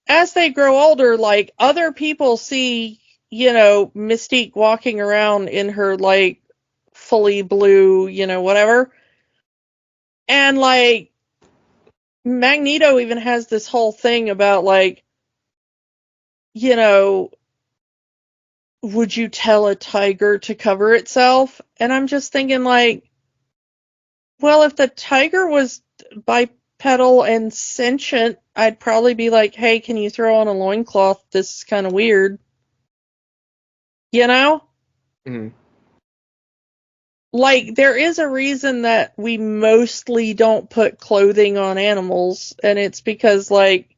as they grow older, like, other people see, Mystique walking around in her like fully blue, whatever, and like Magneto even has this whole thing about like, you know, would you tell a tiger to cover itself? And I'm just thinking like, well, if the tiger was bipedal and sentient, I'd probably be like, hey, can you throw on a loincloth? This is kind of weird. You know? Mm-hmm. Like, there is a reason that we mostly don't put clothing on animals, and it's because, like,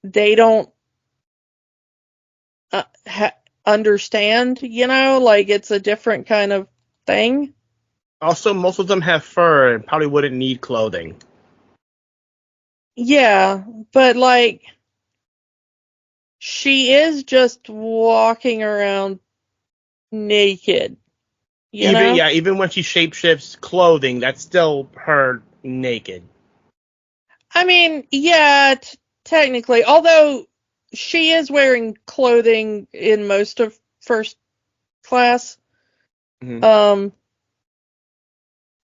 they don't understand, like, it's a different kind of thing. Also, most of them have fur and probably wouldn't need clothing. Yeah, but, like, she is just walking around naked, Even when she shapeshifts clothing, that's still her naked. I mean, yeah, technically, although she is wearing clothing in most of First Class. Mm-hmm.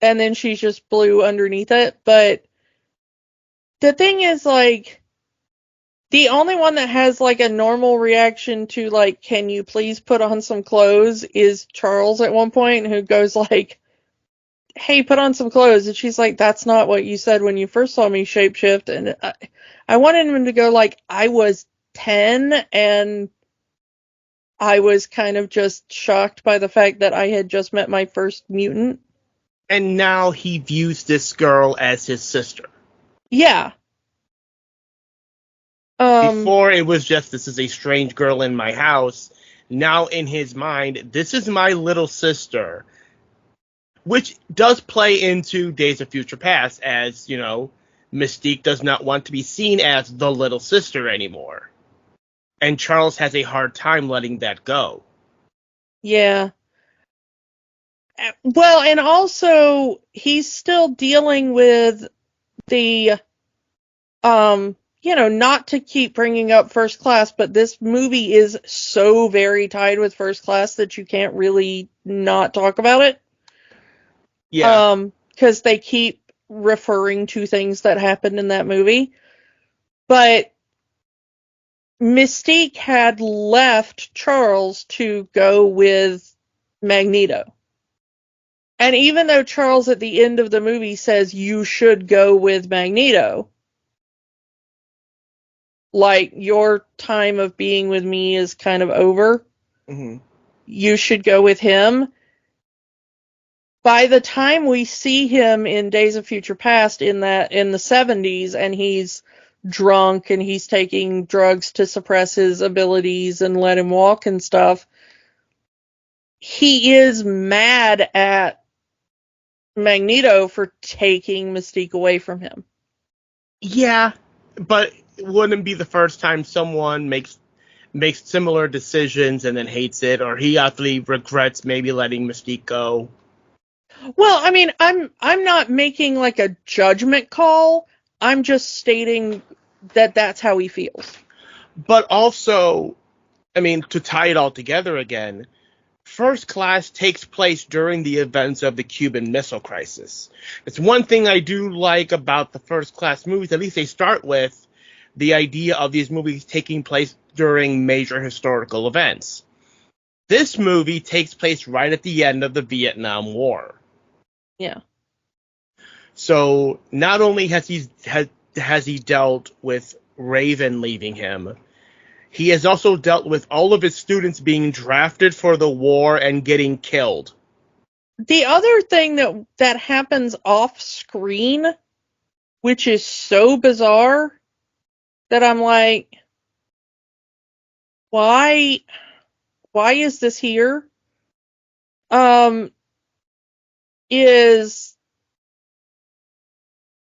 And then she's just blue underneath it. But the thing is, like, the only one that has, like, a normal reaction to, like, can you please put on some clothes is Charles at one point, who goes, like, hey, put on some clothes. And she's like, that's not what you said when you first saw me shapeshift. And I wanted him to go, like, I was 10 and I was kind of just shocked by the fact that I had just met my first mutant. And now he views this girl as his sister. Yeah. Before it was just, this is a strange girl in my house. Now in his mind, this is my little sister. Which does play into Days of Future Past, as, Mystique does not want to be seen as the little sister anymore. And Charles has a hard time letting that go. Yeah. Well, and also he's still dealing with the not to keep bringing up First Class, but this movie is so very tied with First Class that you can't really not talk about it. Yeah. Because they keep referring to things that happened in that movie. But Mystique had left Charles to go with Magneto. And even though Charles at the end of the movie says you should go with Magneto, like your time of being with me is kind of over, you should go with him. By the time we see him in Days of Future Past in the 70s, and he's drunk and he's taking drugs to suppress his abilities and let him walk and stuff, he is mad at Magneto for taking Mystique away from him. Yeah, but it wouldn't be the first time someone makes similar decisions and then hates it, or he actually regrets maybe letting Mystique go. Well, I mean, I'm not making like a judgment call. I'm just stating that that's how he feels. But also, I mean, to tie it all together again, First Class takes place during the events of the Cuban Missile Crisis. It's one thing I do like about the First Class movies. At least they start with the idea of these movies taking place during major historical events. This movie takes place right at the end of the Vietnam War. Yeah. So not only has he dealt with Raven leaving him, he has also dealt with all of his students being drafted for the war and getting killed. The other thing that happens off screen, which is so bizarre, that I'm like, why is this here? Is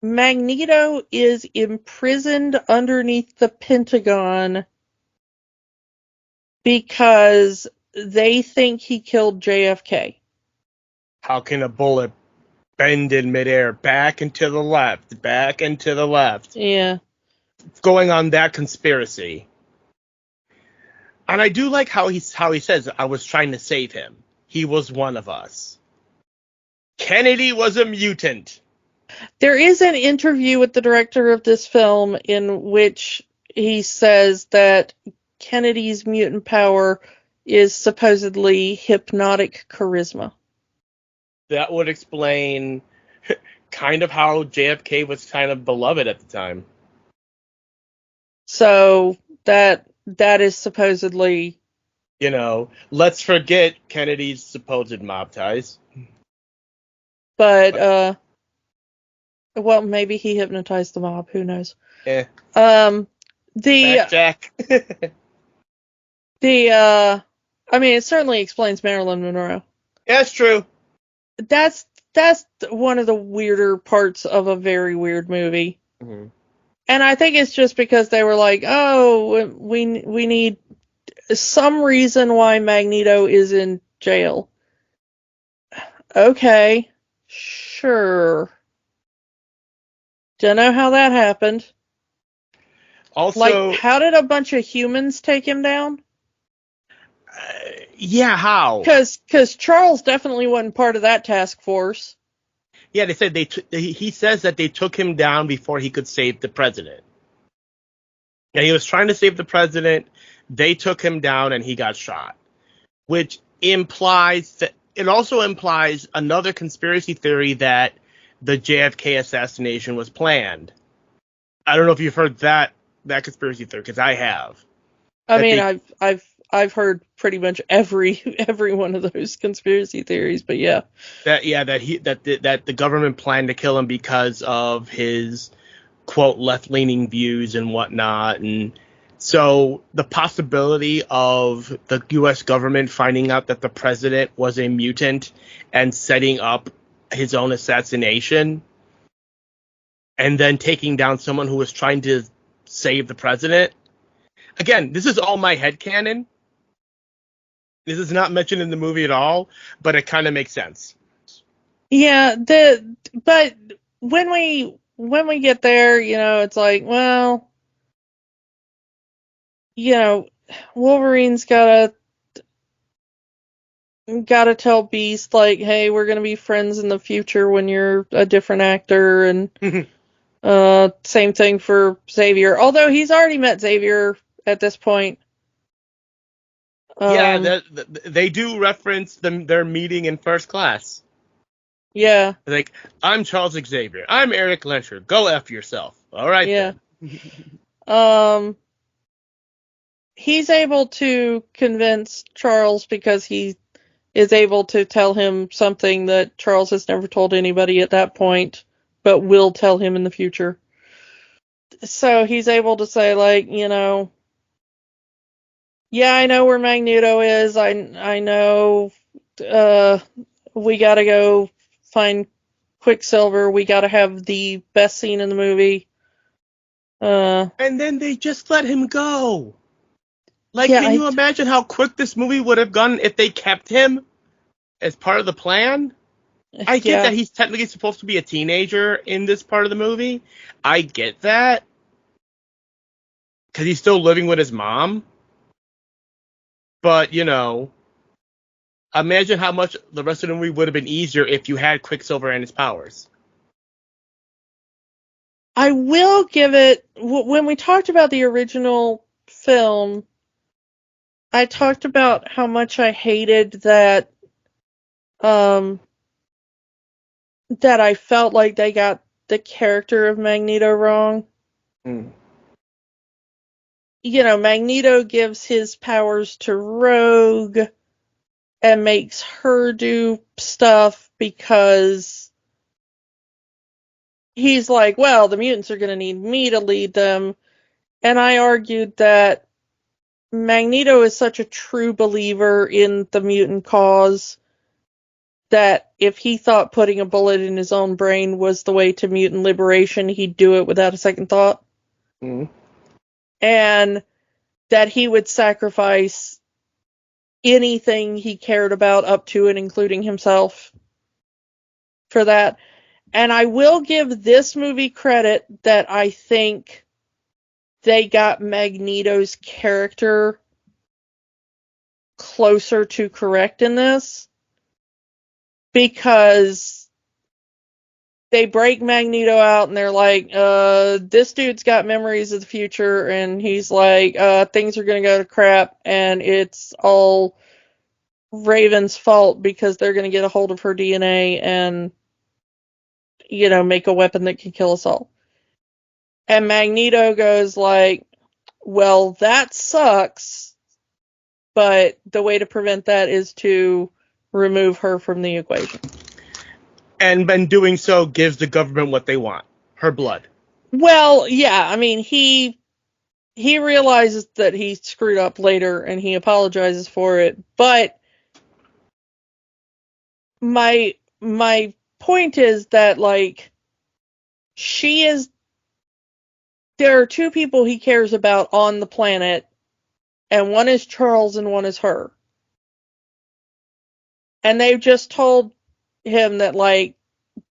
Magneto is imprisoned underneath the Pentagon because they think he killed JFK. How can a bullet bend in midair, back and to the left, back and to the left? Yeah. Going on that conspiracy. And I do like how he says, I was trying to save him. He was one of us. Kennedy was a mutant. There is an interview with the director of this film in which he says that Kennedy's mutant power is supposedly hypnotic charisma. That would explain kind of how JFK was kind of beloved at the time. So that is supposedly... You know, let's forget Kennedy's supposed mob ties. But, well, maybe he hypnotized the mob. Who knows? Fact check. I mean, it certainly explains Marilyn Monroe. Yeah, it's true. That's one of the weirder parts of a very weird movie. Mm-hmm. And I think it's just because they were like, oh, we need some reason why Magneto is in jail. Okay, sure. Don't know how that happened. Also, like, how did a bunch of humans take him down? Yeah, how? Because Charles definitely wasn't part of that task force. Yeah, they said he says that they took him down before he could save the president. And he was trying to save the president. They took him down and he got shot. Which implies that it also implies another conspiracy theory that the JFK assassination was planned. I don't know if you've heard that conspiracy theory, because I have. I mean, I've heard pretty much every one of those conspiracy theories, but yeah. That the government planned to kill him because of his quote left-leaning views and whatnot, and so the possibility of the U.S. government finding out that the president was a mutant and setting up his own assassination, and then taking down someone who was trying to save the president. Again, this is all my headcanon. This is not mentioned in the movie at all, but it kind of makes sense. Yeah, but when we get there, it's like, well, Wolverine's got gotta tell Beast, like, hey, we're gonna be friends in the future when you're a different actor, and same thing for Xavier. Although he's already met Xavier at this point. Yeah, they do reference their meeting in first class. Yeah. Like, I'm Charles Xavier. I'm Eric Lencher. Go F yourself. All right, Yeah. then. He's able to convince Charles because he is able to tell him something that Charles has never told anybody at that point, but will tell him in the future. So he's able to say, like, yeah, I know where Magneto is. I know uh, we gotta go find Quicksilver. We gotta have the best scene in the movie. And then they just let him go. Like, Yeah, can you imagine how quick this movie would have gone if they kept him as part of the plan? I get yeah. that he's technically supposed to be a teenager in this part of the movie. I get that. Because he's still living with his mom. But, imagine how much the rest of the movie would have been easier if you had Quicksilver and his powers. I will give it, when we talked about the original film, I talked about how much I hated um, that I felt like they got the character of Magneto wrong. Mm. Magneto gives his powers to Rogue and makes her do stuff because he's like, well, the mutants are going to need me to lead them. And I argued that Magneto is such a true believer in the mutant cause that if he thought putting a bullet in his own brain was the way to mutant liberation, he'd do it without a second thought. Mm. And that he would sacrifice anything he cared about up to and including himself for that. And I will give this movie credit that I think they got Magneto's character closer to correct in this, because they break Magneto out and they're like, this dude's got memories of the future, and he's like, things are gonna go to crap, and it's all Raven's fault because they're gonna get a hold of her DNA and, make a weapon that can kill us all. And Magneto goes like, well, that sucks, but the way to prevent that is to remove her from the equation. And in doing so, gives the government what they want. Her blood. Well, yeah, I mean, he realizes that he screwed up later and he apologizes for it, but my point is that, like, there are two people he cares about on the planet, and one is Charles and one is her. And they've just told him that, like,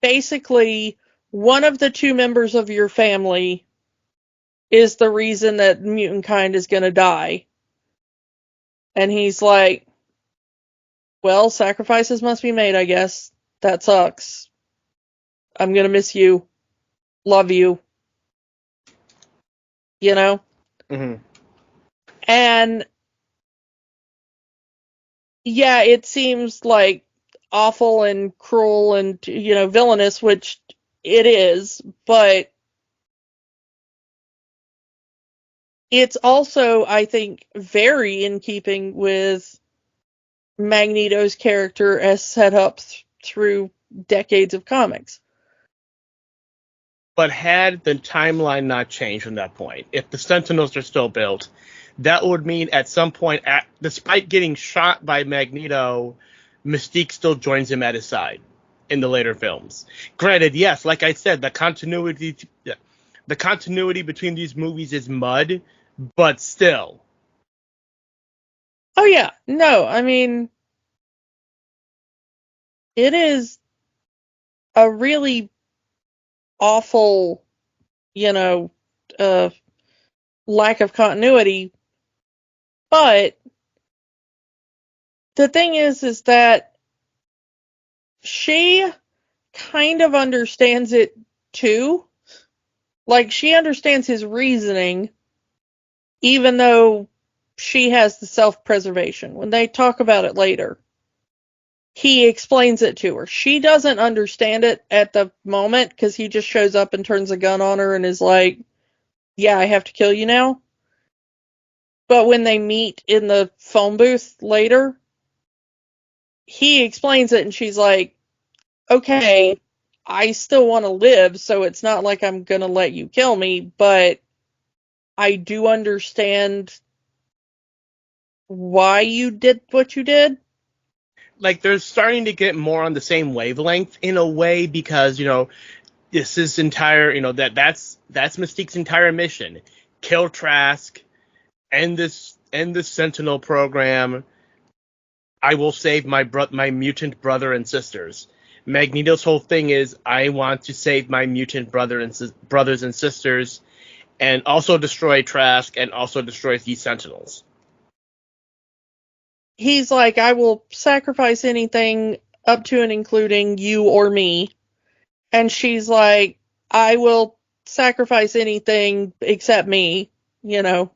basically one of the two members of your family is the reason that mutant kind is going to die. And he's like, well, sacrifices must be made, I guess. That sucks. I'm going to miss you. Love you. Mm-hmm. And yeah, it seems like awful and cruel and, villainous, which it is, but it's also, I think, very in keeping with Magneto's character as set up through decades of comics. But had the timeline not changed from that point, if the Sentinels are still built, that would mean at some point, despite getting shot by Magneto, Mystique still joins him at his side in the later films. Granted, yes, like I said, the continuity between these movies is mud, but still. Oh yeah, no, I mean, it is a really awful, you know, uh, lack of continuity, but the thing is that she kind of understands it too. Like, she understands his reasoning, even though she has the self-preservation. When they talk about it later, he explains it to her. She doesn't understand it at the moment because he just shows up and turns a gun on her and is like, yeah, I have to kill you now. But when they meet in the phone booth later, he explains it and she's like, okay, I still want to live, so it's not like I'm going to let you kill me, but I do understand why you did what you did. Like, they're starting to get more on the same wavelength in a way because, this is entire, that's Mystique's entire mission. Kill Trask, end this Sentinel program. I will save my mutant brother and sisters. Magneto's whole thing is, I want to save my mutant brothers and sisters, and also destroy Trask, and also destroy these Sentinels. He's like, I will sacrifice anything up to and including you or me. And she's like, I will sacrifice anything except me. I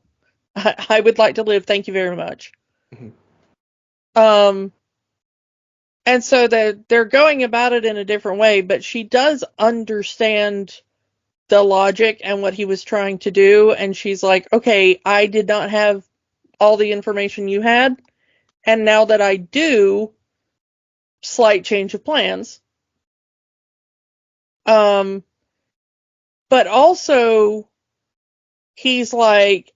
would like to live. Thank you very much. Mm-hmm. And so they're going about it in a different way, but she does understand the logic and what he was trying to do. And she's like, okay, I did not have all the information you had. And now that I do, slight change of plans. But also, he's like,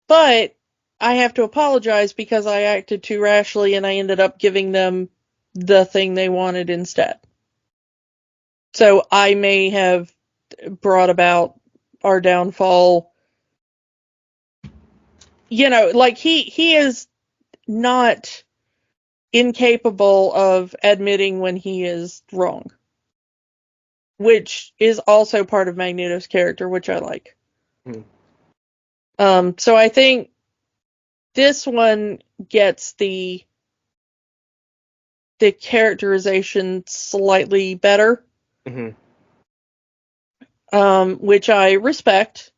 but I have to apologize because I acted too rashly and I ended up giving them the thing they wanted instead. So I may have brought about our downfall. Like, he is not incapable of admitting when he is wrong, which is also part of Magneto's character, which I like. So I think this one gets the characterization slightly better, which I respect.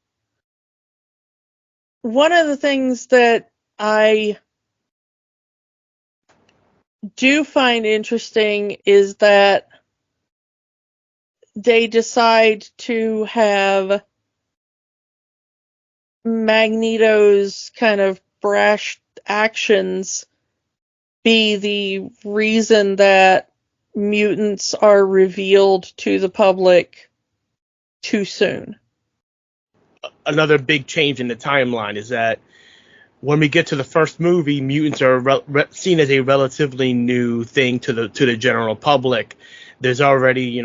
One of the things that I do find interesting is that they decide to have Magneto's kind of brash actions be the reason that mutants are revealed to the public too soon. Another big change in the timeline is that when we get to the first movie, mutants are seen as a relatively new thing to the general public. There's already,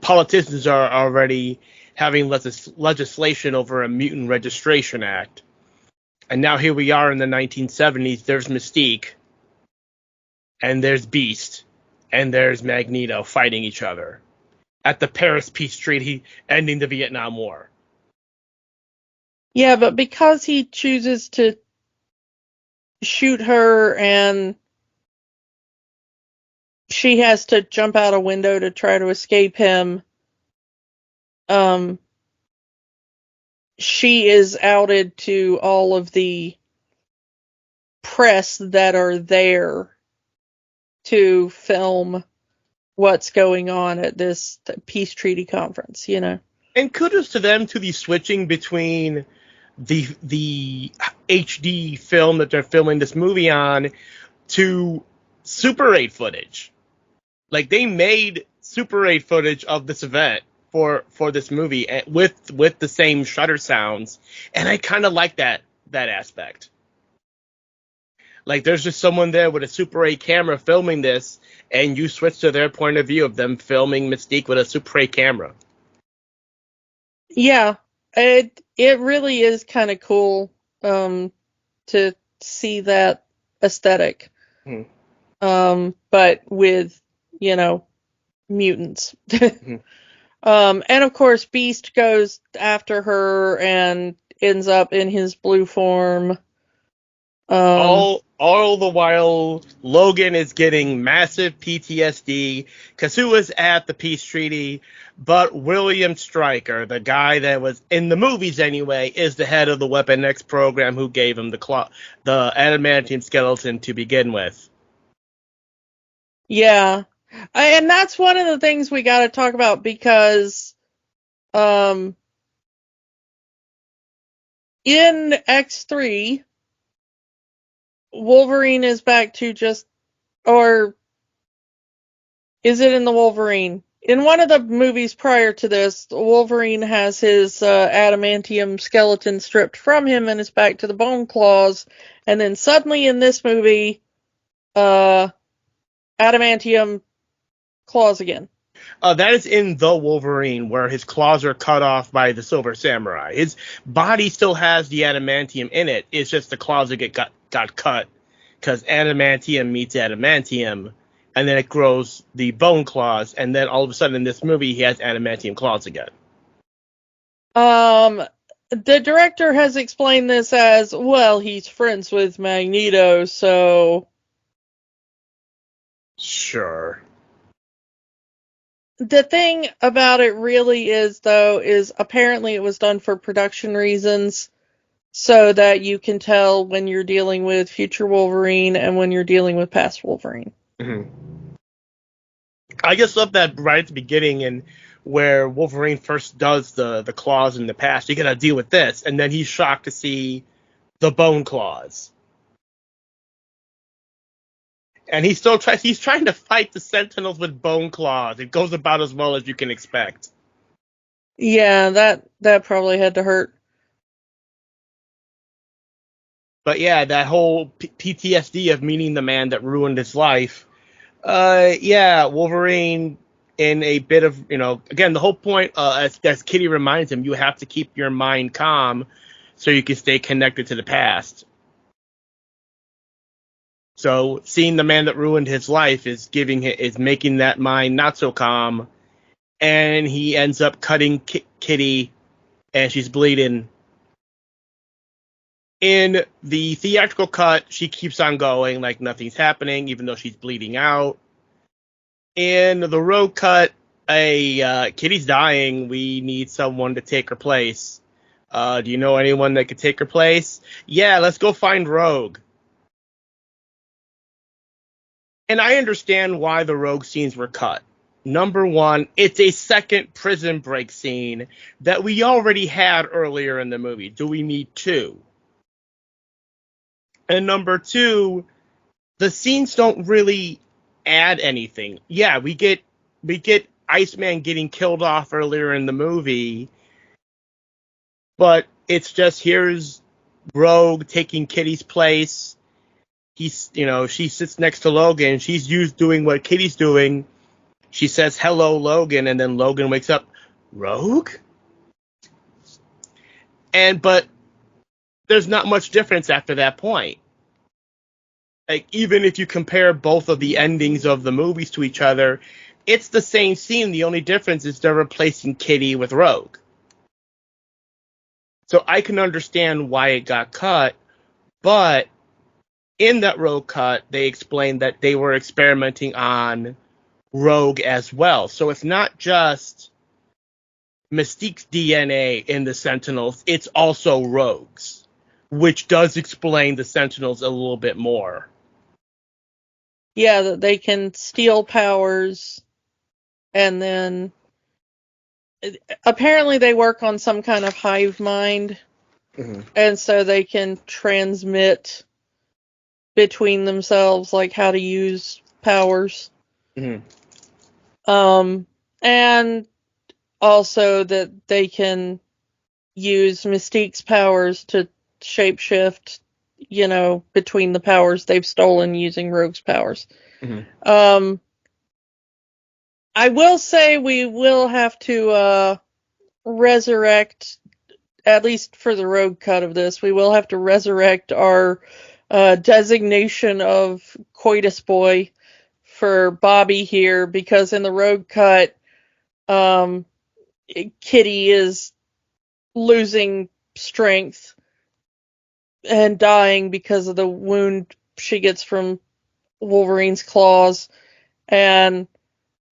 politicians are already having legislation over a mutant registration act. And now here we are in the 1970s. There's Mystique, and there's Beast, and there's Magneto fighting each other at the Paris Peace Treaty, ending the Vietnam War. Yeah, but because he chooses to shoot her and she has to jump out a window to try to escape him, she is outed to all of the press that are there to film what's going on at this peace treaty conference, And kudos to them to the switching between the HD film that they're filming this movie on to Super 8 footage. Like, they made Super 8 footage of this event for this movie with the same shutter sounds, and I kind of like that aspect. Like, there's just someone there with a Super 8 camera filming this, and you switch to their point of view of them filming Mystique with a Super 8 camera. Yeah, it really is kind of cool to see that aesthetic. But with, mutants. And of course, Beast goes after her and ends up in his blue form. All the while, Logan is getting massive PTSD because who was at the peace treaty but William Stryker, the guy that was in the movies anyway, is the head of the Weapon X program who gave him the adamantium skeleton to begin with. Yeah. And that's one of the things we got to talk about because in X3, Wolverine is back to just, or is it in the Wolverine? In one of the movies prior to this, Wolverine has his adamantium skeleton stripped from him and is back to the bone claws. And then suddenly in this movie, adamantium claws again. That is in the Wolverine, where his claws are cut off by the Silver Samurai. His body still has the adamantium in it. It's just the claws that got cut because adamantium meets adamantium, and then it grows the bone claws, and then all of a sudden in this movie he has adamantium claws again. The director has explained this as, well, he's friends with Magneto, so... Sure. The thing about it really is, though, is apparently it was done for production reasons, so that you can tell when you're dealing with future Wolverine and when you're dealing with past Wolverine. Mm-hmm. I just love that right at the beginning, and where Wolverine first does the claws in the past, you gotta deal with this, and then he's shocked to see the bone claws. And he's trying to fight the Sentinels with bone claws. It goes about as well as you can expect. Yeah, that probably had to hurt. But yeah, that whole PTSD of meeting the man that ruined his life. Yeah, Wolverine in a bit of, again, the whole point, as Kitty reminds him, you have to keep your mind calm so you can stay connected to the past. So seeing the man that ruined his life is making that mind not so calm, and he ends up cutting Kitty, and she's bleeding. In the theatrical cut, she keeps on going like nothing's happening, even though she's bleeding out. In the road cut, Kitty's dying. We need someone to take her place. Do you know anyone that could take her place? Yeah, let's go find Rogue. And I understand why the Rogue scenes were cut. Number one, it's a second prison break scene that we already had earlier in the movie. Do we need two? And number two, the scenes don't really add anything. Yeah, we get Iceman getting killed off earlier in the movie, but it's just here's Rogue taking Kitty's place. She sits next to Logan. She's doing what Kitty's doing. She says, "Hello, Logan," and then Logan wakes up, Rogue? But there's not much difference after that point. Like, even if you compare both of the endings of the movies to each other, it's the same scene. The only difference is they're replacing Kitty with Rogue. So I can understand why it got cut, but in that Rogue cut, they explained that they were experimenting on Rogue as well. So it's not just Mystique's DNA in the Sentinels, it's also Rogue's, which does explain the Sentinels a little bit more. Yeah, that they can steal powers, and then apparently they work on some kind of hive mind, and so they can transmit between themselves, like how to use powers. And also that they can use Mystique's powers to shapeshift, between the powers they've stolen using Rogue's powers. I will say we will have to resurrect, at least for the Rogue cut of this, we will have to resurrect our designation of coitus boy for Bobby here, because in the Rogue cut, Kitty is losing strength and dying because of the wound she gets from Wolverine's claws. And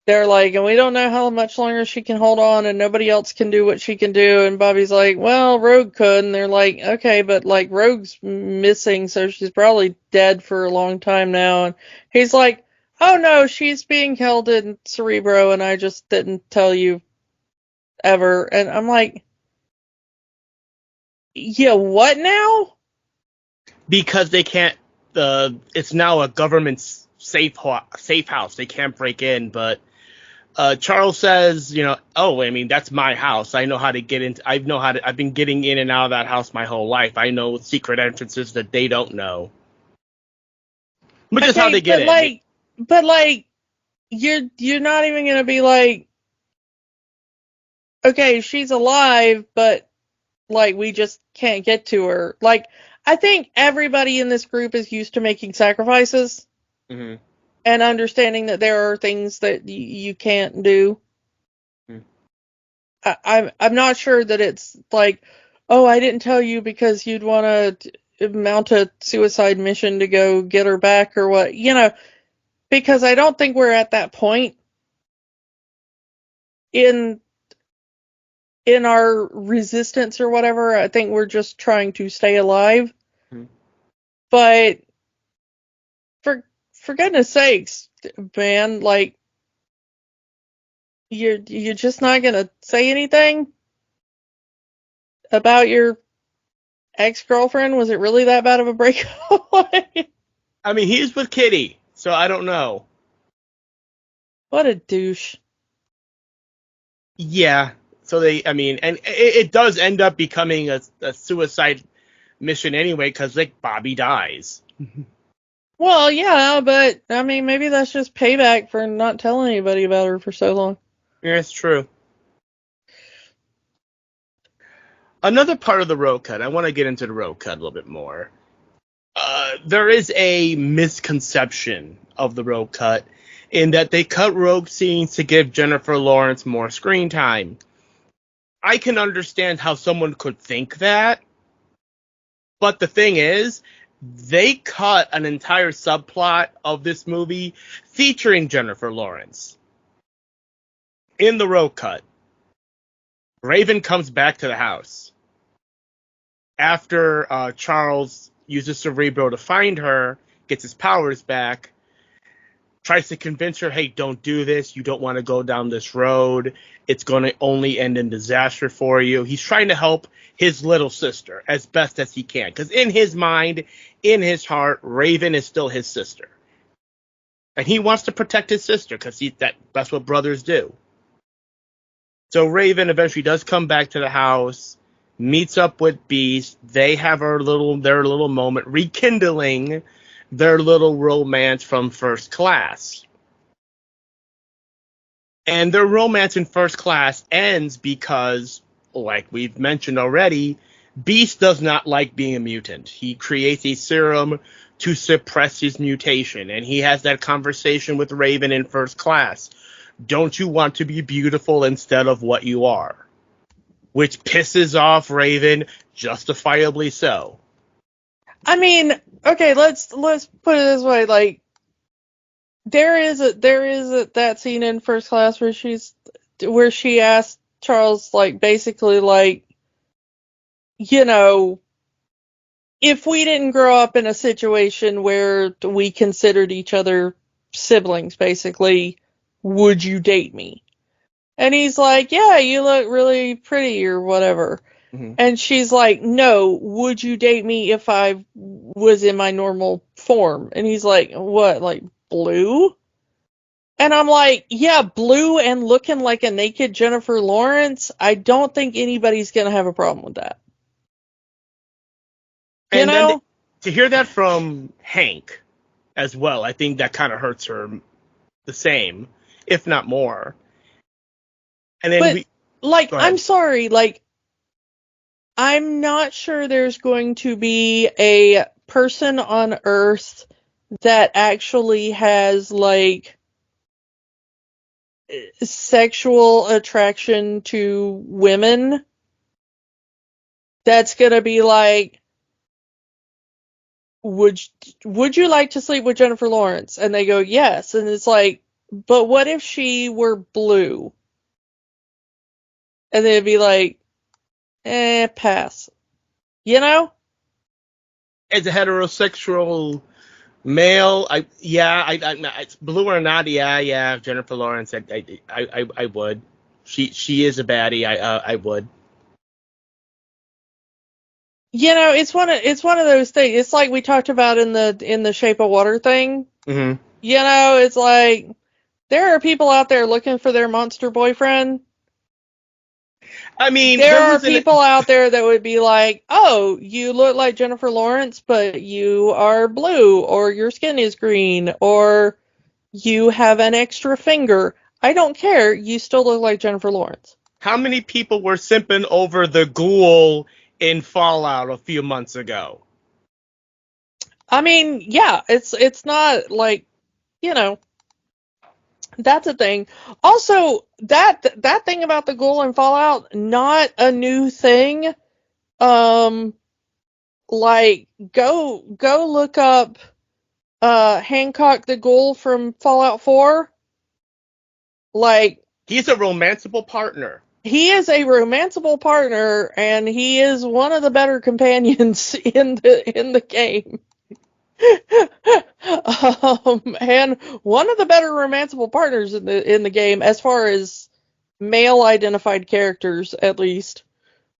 they're like, and we don't know how much longer she can hold on, and nobody else can do what she can do. And Bobby's like, well, Rogue could. And they're like, okay, but like Rogue's missing, so she's probably dead for a long time now. And he's like, oh no, she's being held in Cerebro, and I just didn't tell you ever. And I'm like, yeah, what now? Because they can't. It's now a government safe house. They can't break in. But Charles says, oh, I mean, that's my house. I know how to get into. I've been getting in and out of that house my whole life. I know secret entrances that they don't know. Which is how they get in. But you're not even gonna be like, okay, she's alive, but like we just can't get to her. Like, I think everybody in this group is used to making sacrifices Mm-hmm. and understanding that there are things that you can't do. Mm-hmm. I'm not sure that it's like, oh, I didn't tell you because you'd want to mount a suicide mission to go get her back or what, because I don't think we're at that point in our resistance or whatever. I think we're just trying to stay alive. Mm-hmm. But for goodness sakes, man, like you're just not gonna say anything about your ex-girlfriend? Was it really that bad of a breakup? I mean, he's with Kitty, so I don't know. What a douche. Yeah. So and it does end up becoming a suicide mission anyway, because like Bobby dies. Well, yeah, but I mean, maybe that's just payback for not telling anybody about her for so long. Yeah, it's true. Another part of the road cut, I want to get into the road cut a little bit more. There is a misconception of the road cut in that they cut Rogue scenes to give Jennifer Lawrence more screen time. I can understand how someone could think that, but the thing is, they cut an entire subplot of this movie featuring Jennifer Lawrence. In the road cut, Raven comes back to the house after Charles uses Cerebro to find her, gets his powers back, tries to convince her, hey, don't do this. You don't want to go down this road. It's going to only end in disaster for you. He's trying to help his little sister as best as he can. Because in his mind, in his heart, Raven is still his sister. And he wants to protect his sister because that's what brothers do. So Raven eventually does come back to the house, meets up with Beast. They have their little moment, rekindling their little romance from First Class. And their romance in First Class ends because, like we've mentioned already, Beast does not like being a mutant. He creates a serum to suppress his mutation, and he has that conversation with Raven in First Class. Don't you want to be beautiful instead of what you are? Which pisses off Raven, justifiably so. I mean, okay, let's put it this way, like there is that scene in First Class where she asked Charles, like, basically, like, if we didn't grow up in a situation where we considered each other siblings, basically, would you date me? And he's like, yeah, you look really pretty or whatever. Mm-hmm. And she's like, no, would you date me if I was in my normal form? And he's like, what, like blue? And I'm like, yeah, blue and looking like a naked Jennifer Lawrence. I don't think anybody's going to have a problem with that. And then to hear that from Hank as well, I think that kind of hurts her the same, if not more. And then I'm sorry, like, I'm not sure there's going to be a person on Earth that actually has, like, sexual attraction to women that's gonna be like, would would you like to sleep with Jennifer Lawrence? And they go, yes. And it's like, but what if she were blue? And they'd be like, pass. You know? As a heterosexual male, it's blue or not, yeah, Jennifer Lawrence, I would. She is a baddie. I would. You know, it's one of those things. It's like we talked about in the Shape of Water thing. Mm-hmm. You know, it's like there are people out there looking for their monster boyfriend. I mean, There are people out there that would be like, "Oh, you look like Jennifer Lawrence, but you are blue, or your skin is green, or you have an extra finger. I don't care. You still look like Jennifer Lawrence." How many people were simping over the ghoul in Fallout a few months ago? I mean, yeah, it's not like, you know, that's a thing. Also, that thing about the ghoul in Fallout, not a new thing. Um, like go look up Hancock the Ghoul from Fallout 4. Like, He's a romanceable partner. he is a romanceable partner, and he is one of the better companions in the game. And one of the better romanceable partners in the game, as far as male identified characters, at least.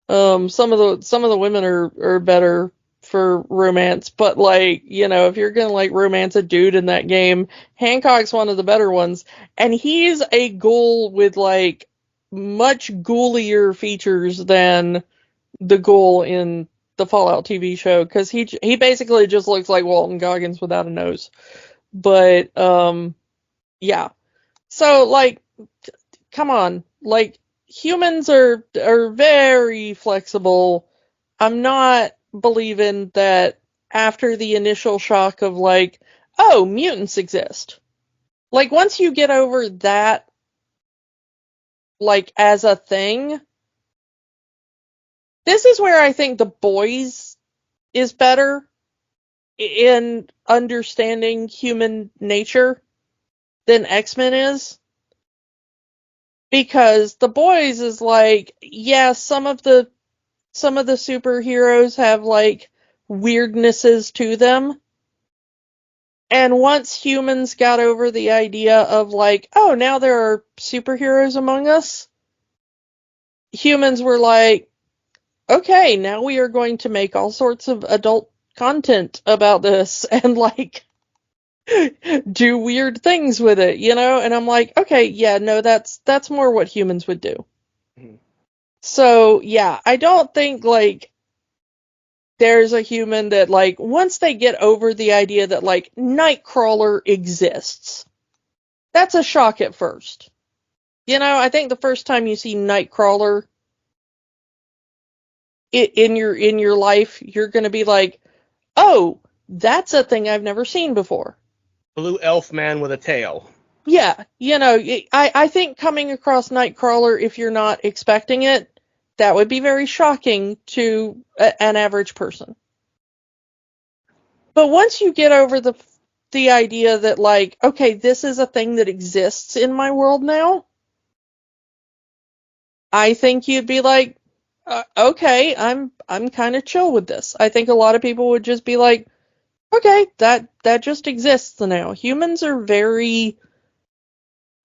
Some of the women are better for romance, but like, you know, if you're gonna like romance a dude in that game, Hancock's one of the better ones, and he's a ghoul with like much ghoulier features than the ghoul in the Fallout TV show, because he basically just looks like Walton Goggins without a nose. But yeah. So like, come on, like humans are very flexible. I'm not believing that after the initial shock of like, oh, mutants exist. Like once you get over that, like as a thing, this is where I think The Boys is better in understanding human nature than X-Men is. Because The Boys is like, yeah, some of the superheroes have like weirdnesses to them. And once humans got over the idea of like, oh, now there are superheroes among us, humans were like, okay, now we are going to make all sorts of adult content about this and like do weird things with it, you know? And I'm like, okay, yeah, no, that's more what humans would do. Mm-hmm. So, yeah, I don't think like there's a human that like once they get over the idea that like Nightcrawler exists, that's a shock at first. You know, I think the first time you see Nightcrawler in your life, you're going to be like, "Oh, that's a thing I've never seen before." Blue elf man with a tail. Yeah, you know, I think coming across Nightcrawler, if you're not expecting it, that would be very shocking to an average person. But once you get over the idea that like, okay, this is a thing that exists in my world now, I think you'd be like, okay, I'm kind of chill with this. I think a lot of people would just be like, okay, that just exists now. Humans are very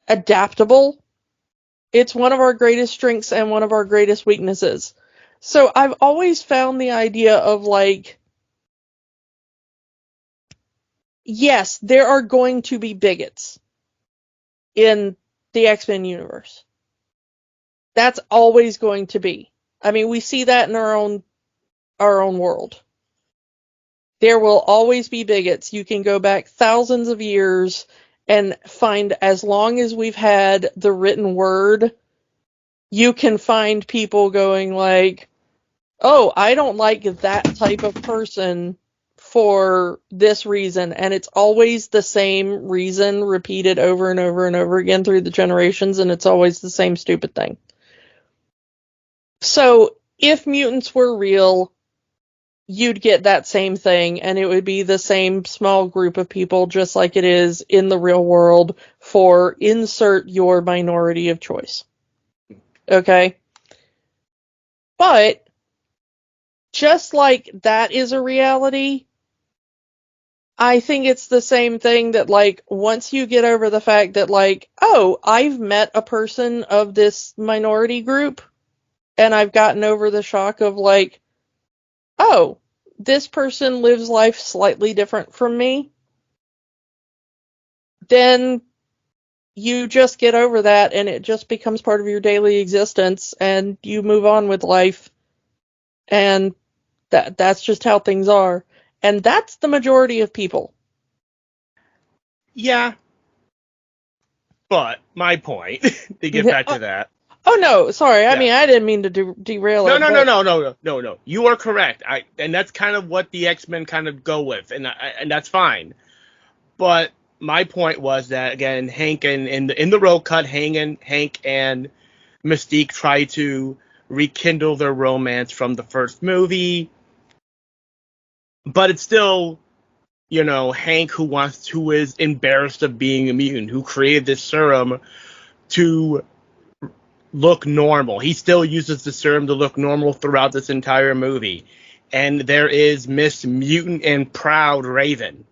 adaptable. It's one of our greatest strengths and one of our greatest weaknesses. So I've always found the idea of like, yes, there are going to be bigots in the X-Men universe. That's always going to be. I mean, we see that in our own world. There will always be bigots. You can go back thousands of years and find, as long as we've had the written word, you can find people going like, oh, I don't like that type of person for this reason. And it's always the same reason repeated over and over and over again through the generations, and it's always the same stupid thing. So if mutants were real, you'd get that same thing, and it would be the same small group of people, just like it is in the real world for insert your minority of choice. Okay? But, just like that is a reality, I think it's the same thing that, like, once you get over the fact that, like, oh, I've met a person of this minority group, and I've gotten over the shock of, like, oh, this person lives life slightly different from me, then you just get over that and it just becomes part of your daily existence and you move on with life, and that's just how things are. And that's the majority of people. Yeah, but my point, to get back to that. Oh no, sorry. I Yeah. mean, I didn't mean to derail No, it. no, But no. You are correct. And that's kind of what the X-Men kind of go with, and that's fine. But my point was that, again, Hank and in the road cut, Hank and Mystique try to rekindle their romance from the first movie, but it's still, Hank who is embarrassed of being a mutant, who created this serum to look normal. He still uses the serum to look normal throughout this entire movie. And there is Miss Mutant and Proud Raven.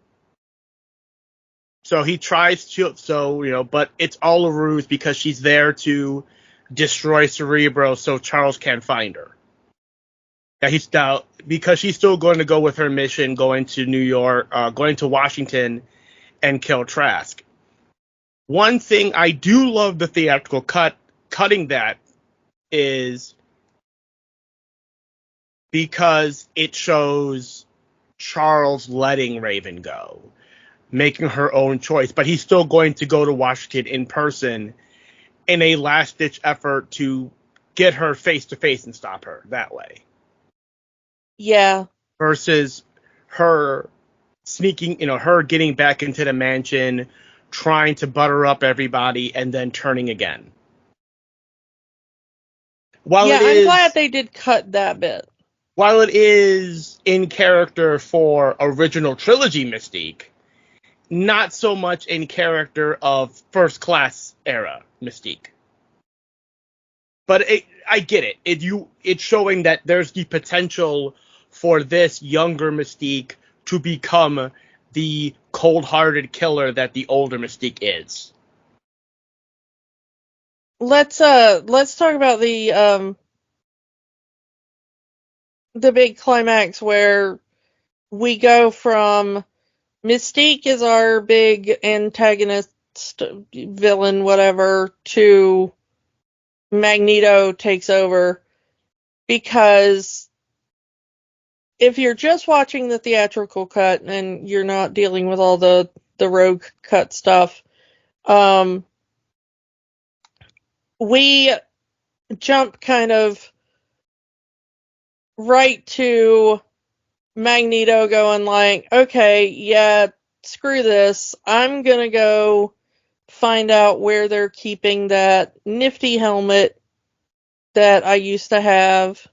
So he tries to, but it's all a ruse because she's there to destroy Cerebro so Charles can't find her. Because she's still going to go with her mission, going to New York, going to Washington and kill Trask. One thing I do love the theatrical cutting that is because it shows Charles letting Raven go, making her own choice, but he's still going to go to Washington in person in a last-ditch effort to get her face-to-face and stop her that way. yeah. Versus her sneaking, her getting back into the mansion, trying to butter up everybody, and then turning again. I'm glad they did cut that bit. While it is in character for original trilogy Mystique, not so much in character of First Class era Mystique. But I get it. It's showing that there's the potential for this younger Mystique to become the cold-hearted killer that the older Mystique is. Let's talk about the big climax where we go from Mystique is our big antagonist, villain, whatever, to Magneto takes over. Because if you're just watching the theatrical cut and you're not dealing with all the rogue cut stuff, we jump kind of right to Magneto going like, okay, yeah, screw this. I'm gonna go find out where they're keeping that nifty helmet that I used to have.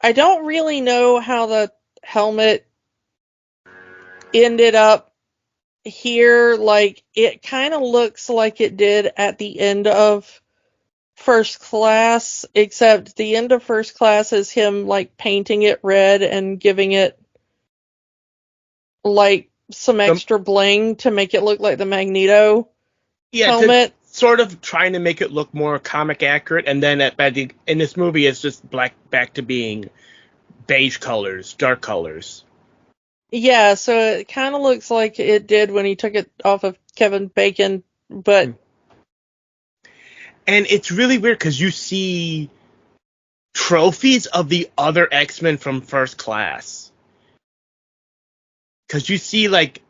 I don't really know how the helmet ended up here. Like, it kind of looks like it did at the end of First Class, except the end of First Class is him, like, painting it red and giving it, like, some extra bling to make it look like the Magneto helmet. Sort of trying to make it look more comic accurate, and then in this movie it's just back to being beige colors, dark colors. Yeah, so it kind of looks like it did when he took it off of Kevin Bacon, but... And it's really weird because you see trophies of the other X-Men from First Class. Because you see like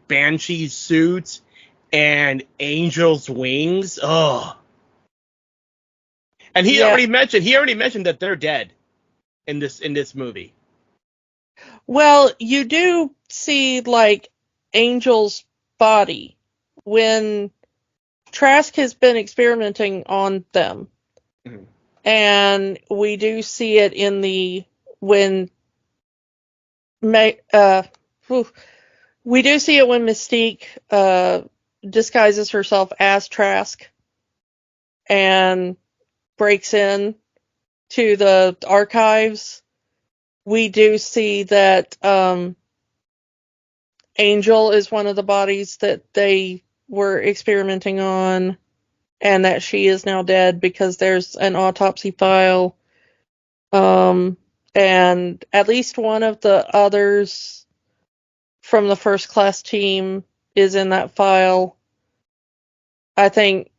Banshee's suits and Angel's wings. Oh. And he already mentioned that they're dead in this movie. Well, you do see, like, Angel's body when Trask has been experimenting on them. Mm-hmm. And we do see it in when we do see it when Mystique disguises herself as Trask and breaks in to the archives. We do see that Angel is one of the bodies that they were experimenting on, and that she is now dead because there's an autopsy file. And at least one of the others from the first class team is in that file. I think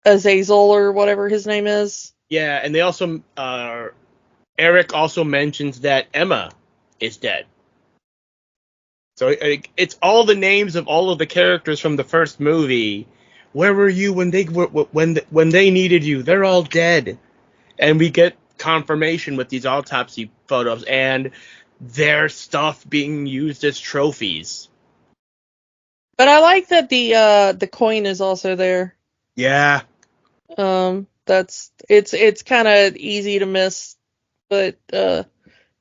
Azazel or whatever his name is. Yeah, and they also Eric also mentions that Emma is dead. So it's all the names of all of the characters from the first movie. Where were you when they needed you? They're all dead. And we get confirmation with these autopsy photos and their stuff being used as trophies. But I like that the coin is also there. Yeah. It's kind of easy to miss, but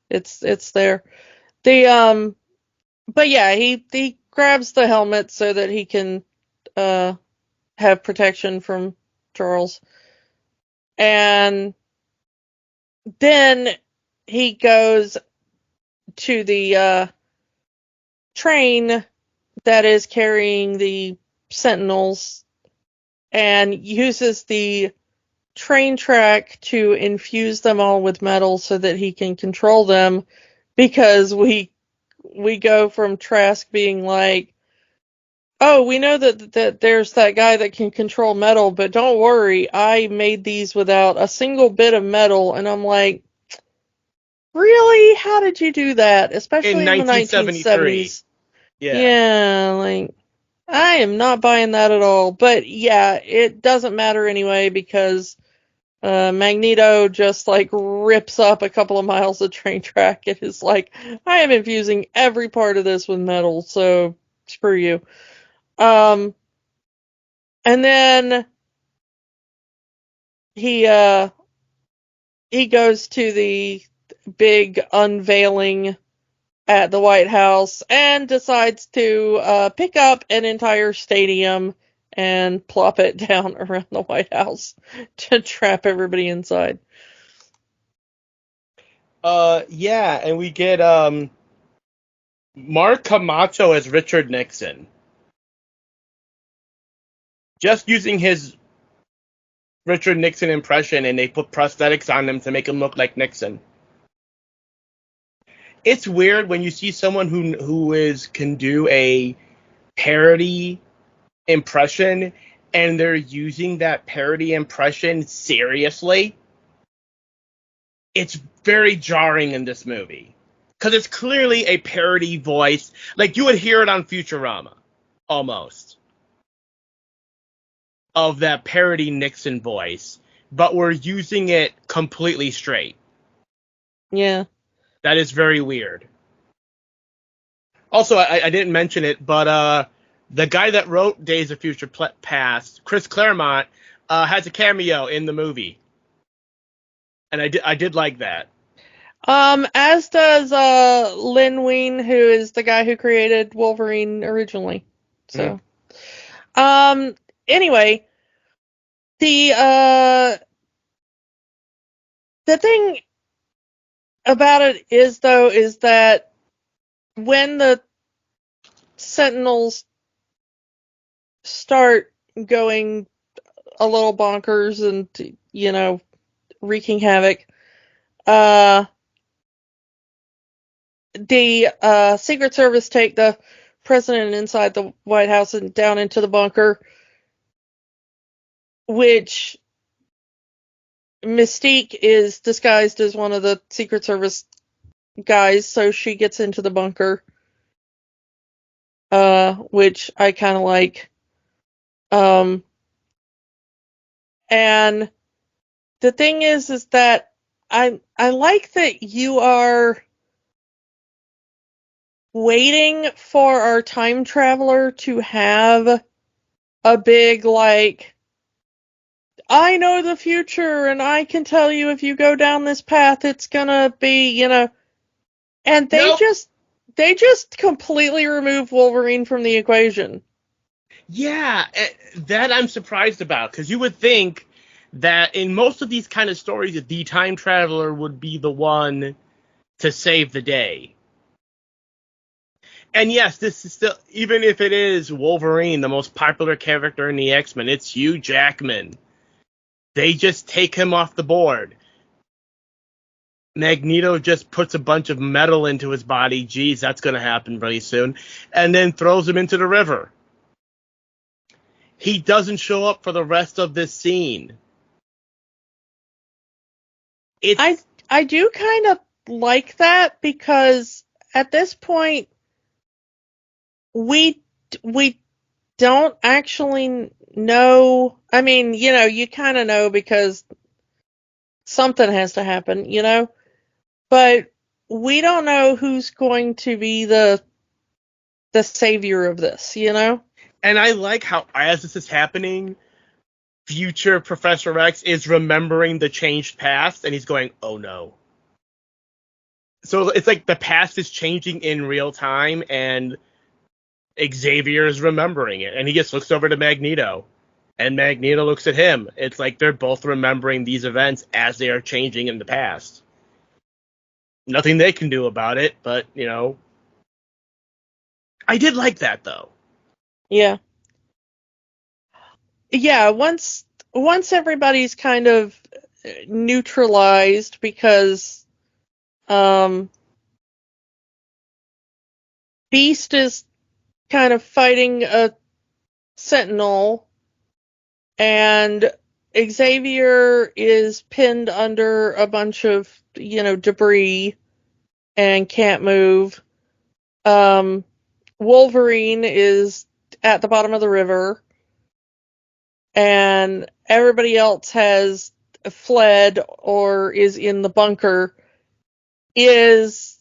it's there. But yeah, he grabs the helmet so that he can have protection from Charles. And then he goes to the train that is carrying the Sentinels and uses the train track to infuse them all with metal so that he can control them, because we go from Trask being like, oh, we know that there's that guy that can control metal, but don't worry, I made these without a single bit of metal. And I'm like, really? How did you do that? In Especially in the 1973. 1970s. Yeah. Yeah, like, I am not buying that at all. But yeah, it doesn't matter anyway because Magneto just like rips up a couple of miles of train track and is like, I am infusing every part of this with metal, so screw you. And then he goes to the big unveiling at the White House and decides to pick up an entire stadium and plop it down around the White House to trap everybody inside. Yeah, and we get Mark Camacho as Richard Nixon. Just using his Richard Nixon impression, and they put prosthetics on him to make him look like Nixon. It's weird when you see someone who can do a parody impression and they're using that parody impression seriously. It's very jarring in this movie because it's clearly a parody voice, like you would hear it on Futurama, almost, of that parody Nixon voice, but we're using it completely straight. Yeah. That is very weird. Also, I didn't mention it, but the guy that wrote Days of Future Past, Chris Claremont, has a cameo in the movie, and I did like that. As does Lin Wein, who is the guy who created Wolverine originally. So, anyway, the the thing about it is that when the Sentinels start going a little bonkers and, wreaking havoc, the Secret Service take the president inside the White House and down into the bunker, which Mystique is disguised as one of the Secret Service guys, so she gets into the bunker, which I kind of like. And the thing is that I like that you are waiting for our time traveler to have a big, like, I know the future, and I can tell you if you go down this path, it's gonna be, and Nope. they just completely remove Wolverine from the equation. Yeah, that I'm surprised about, because you would think that in most of these kind of stories, the time traveler would be the one to save the day. And yes, this is still, even if it is Wolverine, the most popular character in the X-Men, it's Hugh Jackman. They just take him off the board. Magneto just puts a bunch of metal into his body. Geez, that's going to happen pretty soon. And then throws him into the river. He doesn't show up for the rest of this scene. I do kind of like that, because at this point we don't actually know. I mean, you kind of know because something has to happen, but we don't know who's going to be the savior of this, And I like how, as this is happening, future Professor X is remembering the changed past, and he's going, oh no. So it's like the past is changing in real time, and Xavier is remembering it. And he just looks over to Magneto, and Magneto looks at him. It's like they're both remembering these events as they are changing in the past. Nothing they can do about it, but, I did like that, though. Yeah. Yeah, once everybody's kind of neutralized, because Beast is kind of fighting a Sentinel, and Xavier is pinned under a bunch of, debris and can't move. Wolverine is at the bottom of the river, and everybody else has fled or is in the bunker. Is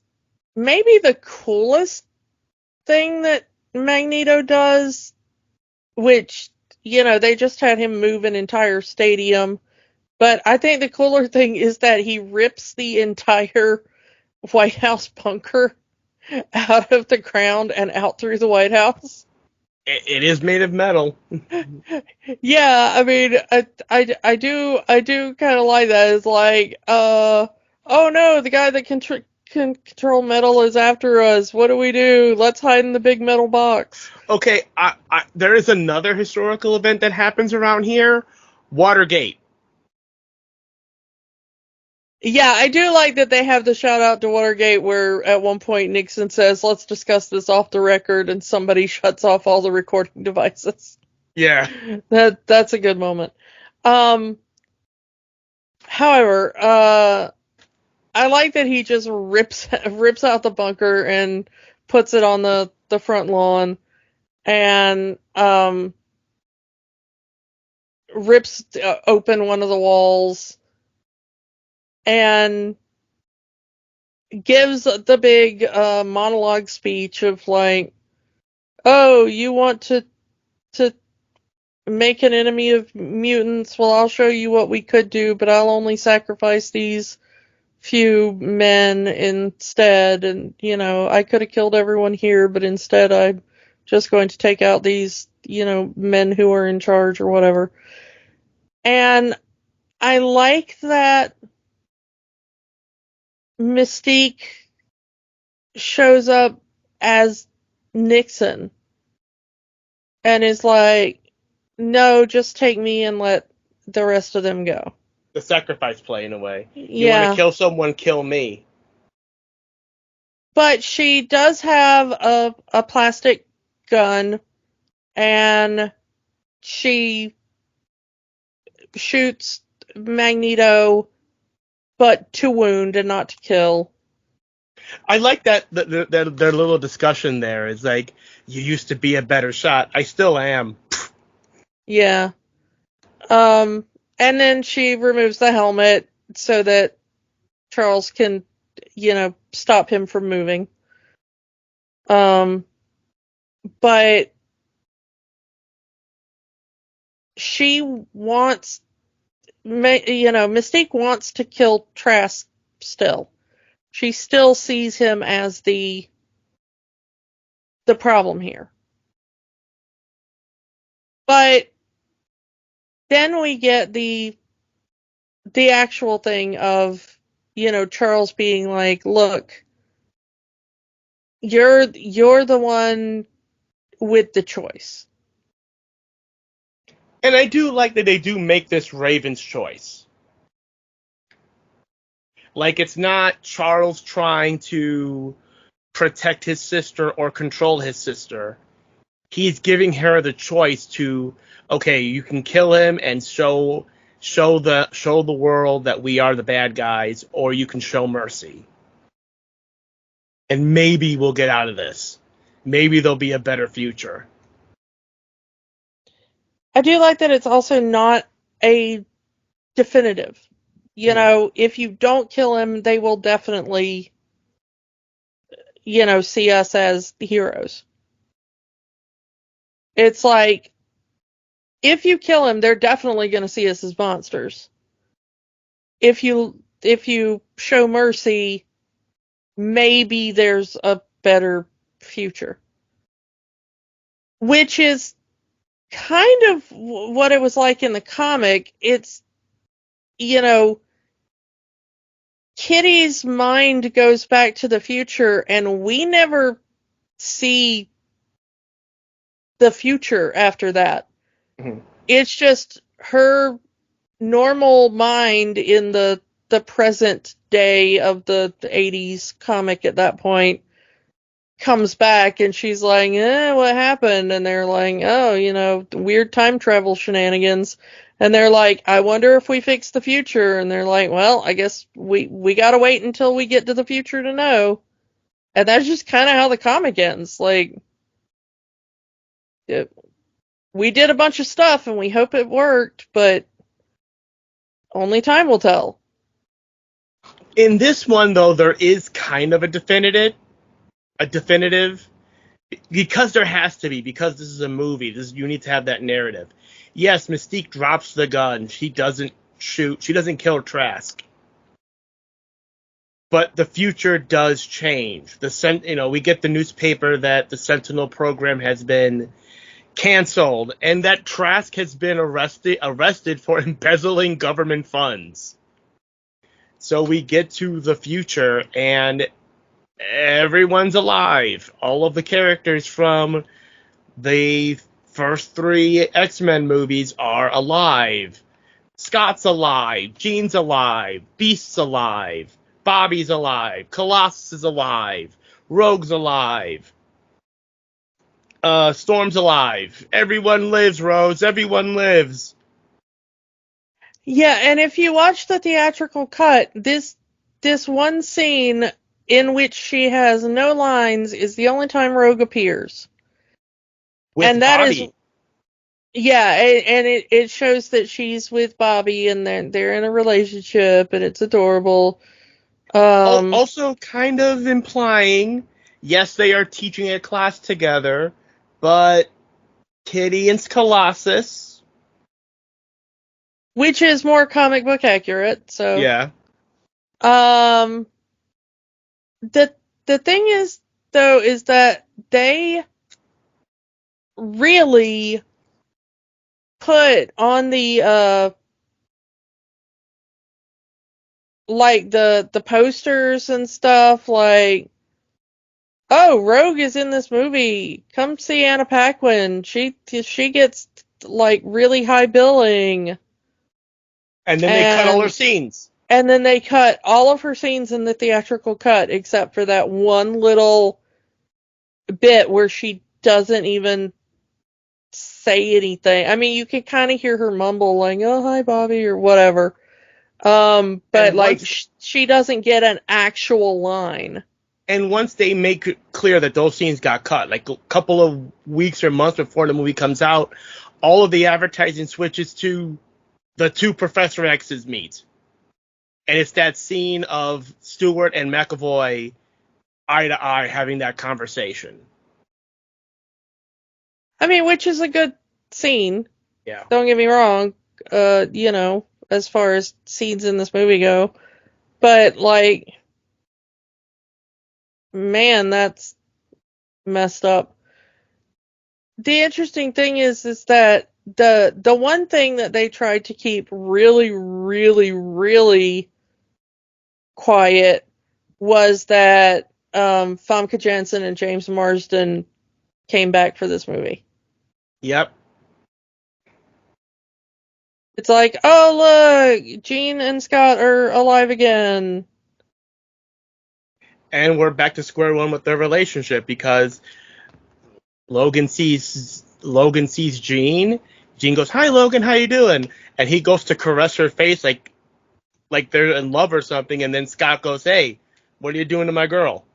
maybe the coolest thing that Magneto does, which, they just had him move an entire stadium. But I think the cooler thing is that he rips the entire White House bunker out of the ground and out through the White House. It is made of metal. Yeah, I mean, I do kind of like that. It's like, oh no, the guy that can control metal is after us. What do we do? Let's hide in the big metal box. Okay, there is another historical event that happens around here, Watergate. Yeah, I do like that they have the shout out to Watergate, where at one point Nixon says, "Let's discuss this off the record," and somebody shuts off all the recording devices. Yeah. That's a good moment. However, I like that he just rips out the bunker and puts it on the front lawn, and rips open one of the walls and gives the big monologue speech of like, "Oh, you want to make an enemy of mutants? Well, I'll show you what we could do, but I'll only sacrifice these few men instead. And, I could have killed everyone here, but instead I'm just going to take out these, men who are in charge or whatever." And I like that Mystique shows up as Nixon and is like, "No, just take me and let the rest of them go." The sacrifice play, in a way. You want to Yeah. kill someone, kill me. But she does have a plastic gun, and she shoots Magneto, but to wound and not to kill. I like that their little discussion there is like, you used to be a better shot. I still am. Yeah. And then she removes the helmet so that Charles can, stop him from moving. But she wants Mystique wants to kill Trask still. She still sees him as the problem here. But then we get the actual thing of, Charles being like, look, you're the one with the choice. And I do like that they do make this Raven's choice. Like, it's not Charles trying to protect his sister or control his sister. He's giving her the choice to, okay, you can kill him and show the world that we are the bad guys, or you can show mercy. And maybe we'll get out of this. Maybe there'll be a better future. I do like that it's also not a definitive. If you don't kill him, they will definitely, see us as heroes. It's like, if you kill him, they're definitely going to see us as monsters. If you show mercy, maybe there's a better future. Which is kind of what it was like in the comic. It's, Kitty's mind goes back to the future, and we never see the future after that. Mm-hmm. It's just her normal mind in the present day of the 80s comic at that point comes back, and she's like, what happened? And they're like, oh, weird time travel shenanigans. And they're like, I wonder if we fix the future. And they're like, well, I guess we gotta wait until we get to the future to know. And that's just kind of how the comic ends. Like, we did a bunch of stuff and we hope it worked, but only time will tell. In this one, though, there is kind of a definitive, because there has to be, because this is a movie. You need to have that narrative. Yes, Mystique drops the gun. She doesn't shoot. She doesn't kill Trask. But the future does change. We get the newspaper that the Sentinel program has been canceled, and that Trask has been arrested for embezzling government funds. So we get to the future, and everyone's alive. All of the characters from the first 3 X-Men movies are alive. Scott's alive. Jean's alive. Beast's alive. Bobby's alive. Colossus is alive. Rogue's alive. Storm's alive. Everyone lives, Rose. Everyone lives. Yeah, and if you watch the theatrical cut, this one scene in which she has no lines is the only time Rogue appears. With Bobby. And it shows that she's with Bobby, and they're in a relationship, and it's adorable. Also kind of implying, yes, they are teaching a class together, but Kitty and Colossus, which is more comic book accurate. So yeah. The thing is, though, is that they really put on the like the posters and stuff, like, oh, Rogue is in this movie. Come see Anna Paquin. She gets like really high billing. And then they cut all her scenes. And then they cut all of her scenes in the theatrical cut, except for that one little bit where she doesn't even say anything. I mean, you can kind of hear her mumble, like, oh, hi, Bobby, or whatever. But, like, she doesn't get an actual line. And once they make it clear that those scenes got cut, like a couple of weeks or months before the movie comes out, all of the advertising switches to the 2 Professor X's meet. And it's that scene of Stewart and McAvoy eye to eye having that conversation. I mean, which is a good scene. Yeah. Don't get me wrong. as far as scenes in this movie go. But, like, man, that's messed up. The interesting thing is that the one thing that they tried to keep really, really, really quiet was that Famke Janssen and James Marsden came back for this movie. Yep. It's like, oh look, Jean and Scott are alive again. And we're back to square one with their relationship because Logan sees Jean. Jean goes, "Hi Logan, how you doing?" And he goes to caress her face like they're in love or something, and then Scott goes, "Hey, what are you doing to my girl?"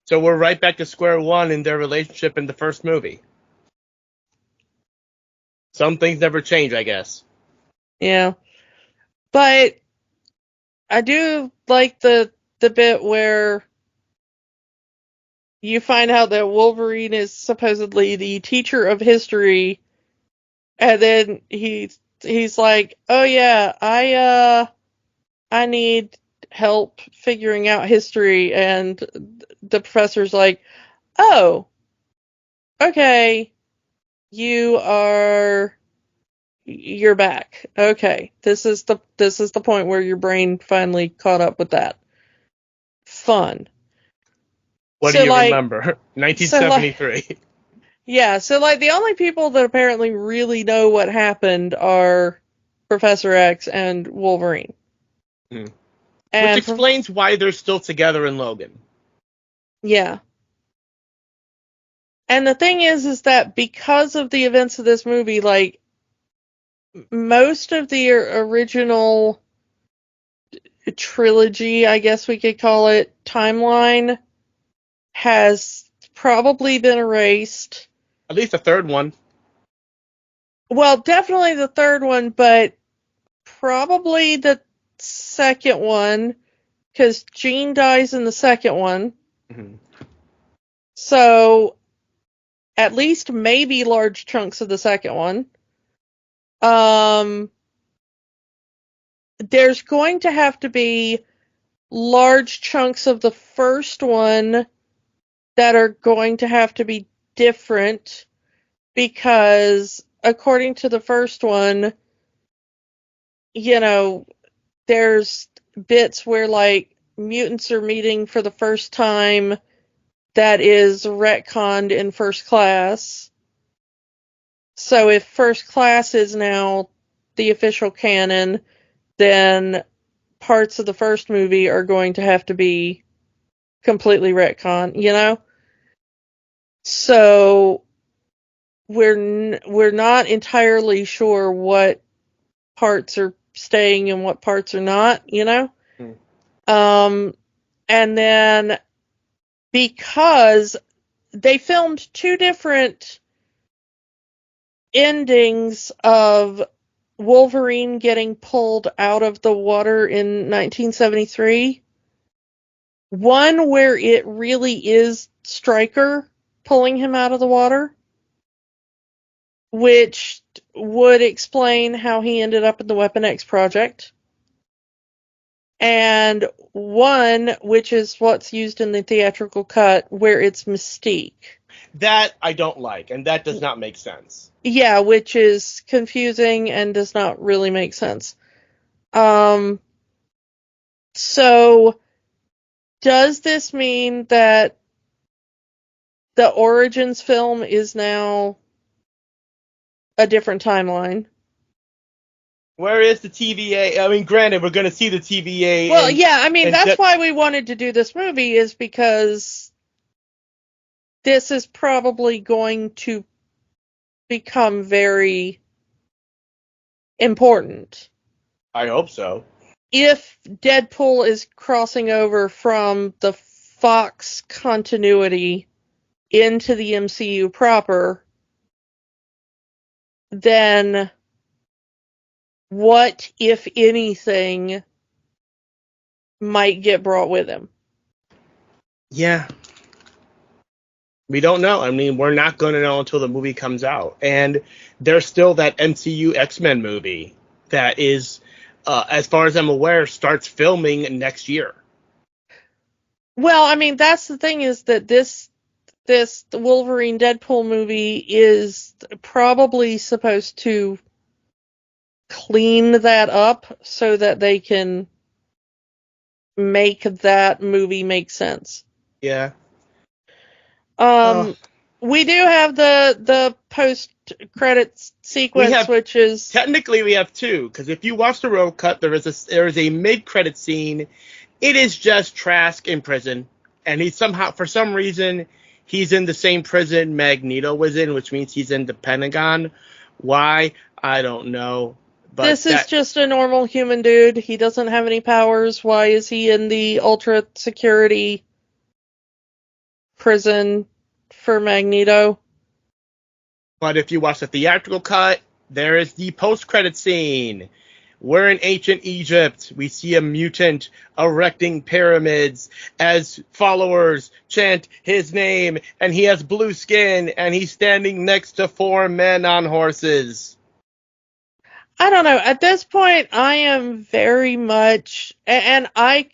So we're right back to square one in their relationship in the first movie. Some things never change, I guess. Yeah. But I do like the bit where you find out that Wolverine is supposedly the teacher of history, and then he's like, "Oh yeah, I need help figuring out history," and the professor's like, "Oh, okay, you're back. Okay, this is the point where your brain finally caught up with that. Fun." What do So you like, remember? so like, 1973. yeah, so like the only people that apparently really know what happened are Professor X and Wolverine. Hmm. Which And explains why they're still together in Logan. yeah. And the thing is that because of the events of this movie, like most of the original trilogy, I guess we could call it, timeline has probably been erased. At least the third one. Well, definitely the third one, but probably the second one, because Jean dies in the second one. Mm-hmm. So at least maybe large chunks of the second one. There's going to have to be large chunks of the first one that are going to have to be different because according to the first one, you know, there's bits where like mutants are meeting for the first time that is retconned in First Class. So if First Class is now the official canon, then parts of the first movie are going to have to be completely retconned, you know? So we're not entirely sure what parts are staying and what parts are not, you know? Hmm. And then because they filmed two different endings of Wolverine getting pulled out of the water in 1973. One where it really is Stryker pulling him out of the water, which would explain how he ended up in the Weapon X project. And one, which is what's used in the theatrical cut, where it's Mystique. That I don't like, and that does not make sense. Yeah, which is confusing and does not really make sense. So does this mean that the Origins film is now a different timeline? Where is the TVA? I mean, granted, we're going to see the TVA. Well, yeah, I mean, that's that, why we wanted to do this movie, is because this is probably going to become very important. I hope so. If Deadpool is crossing over from the Fox continuity into the MCU proper, then what, if anything, might get brought with him? Yeah. We don't know. I mean, we're not going to know until the movie comes out. And there's still that MCU X-Men movie. that is, as far as I'm aware, starts filming next year. Well, I mean, that's the thing, is that this Wolverine Deadpool movie is probably supposed to clean that up so that they can make that movie make sense. Yeah. We do have the post credits sequence, which is technically we have two, because if you watch the road cut, there is a mid credit scene. It is just Trask in prison, and he's somehow, for some reason, he's in the same prison Magneto was in, which means he's in the Pentagon. Why? I don't know. But this is just a normal human dude. He doesn't have any powers. Why is he in the ultra security prison for Magneto? But if you watch the theatrical cut, there is the post-credit scene. We're in ancient Egypt. We see a mutant erecting pyramids as followers chant his name, and he has blue skin, and he's standing next to 4 men on horses. I don't know. At this point, I am very much, and I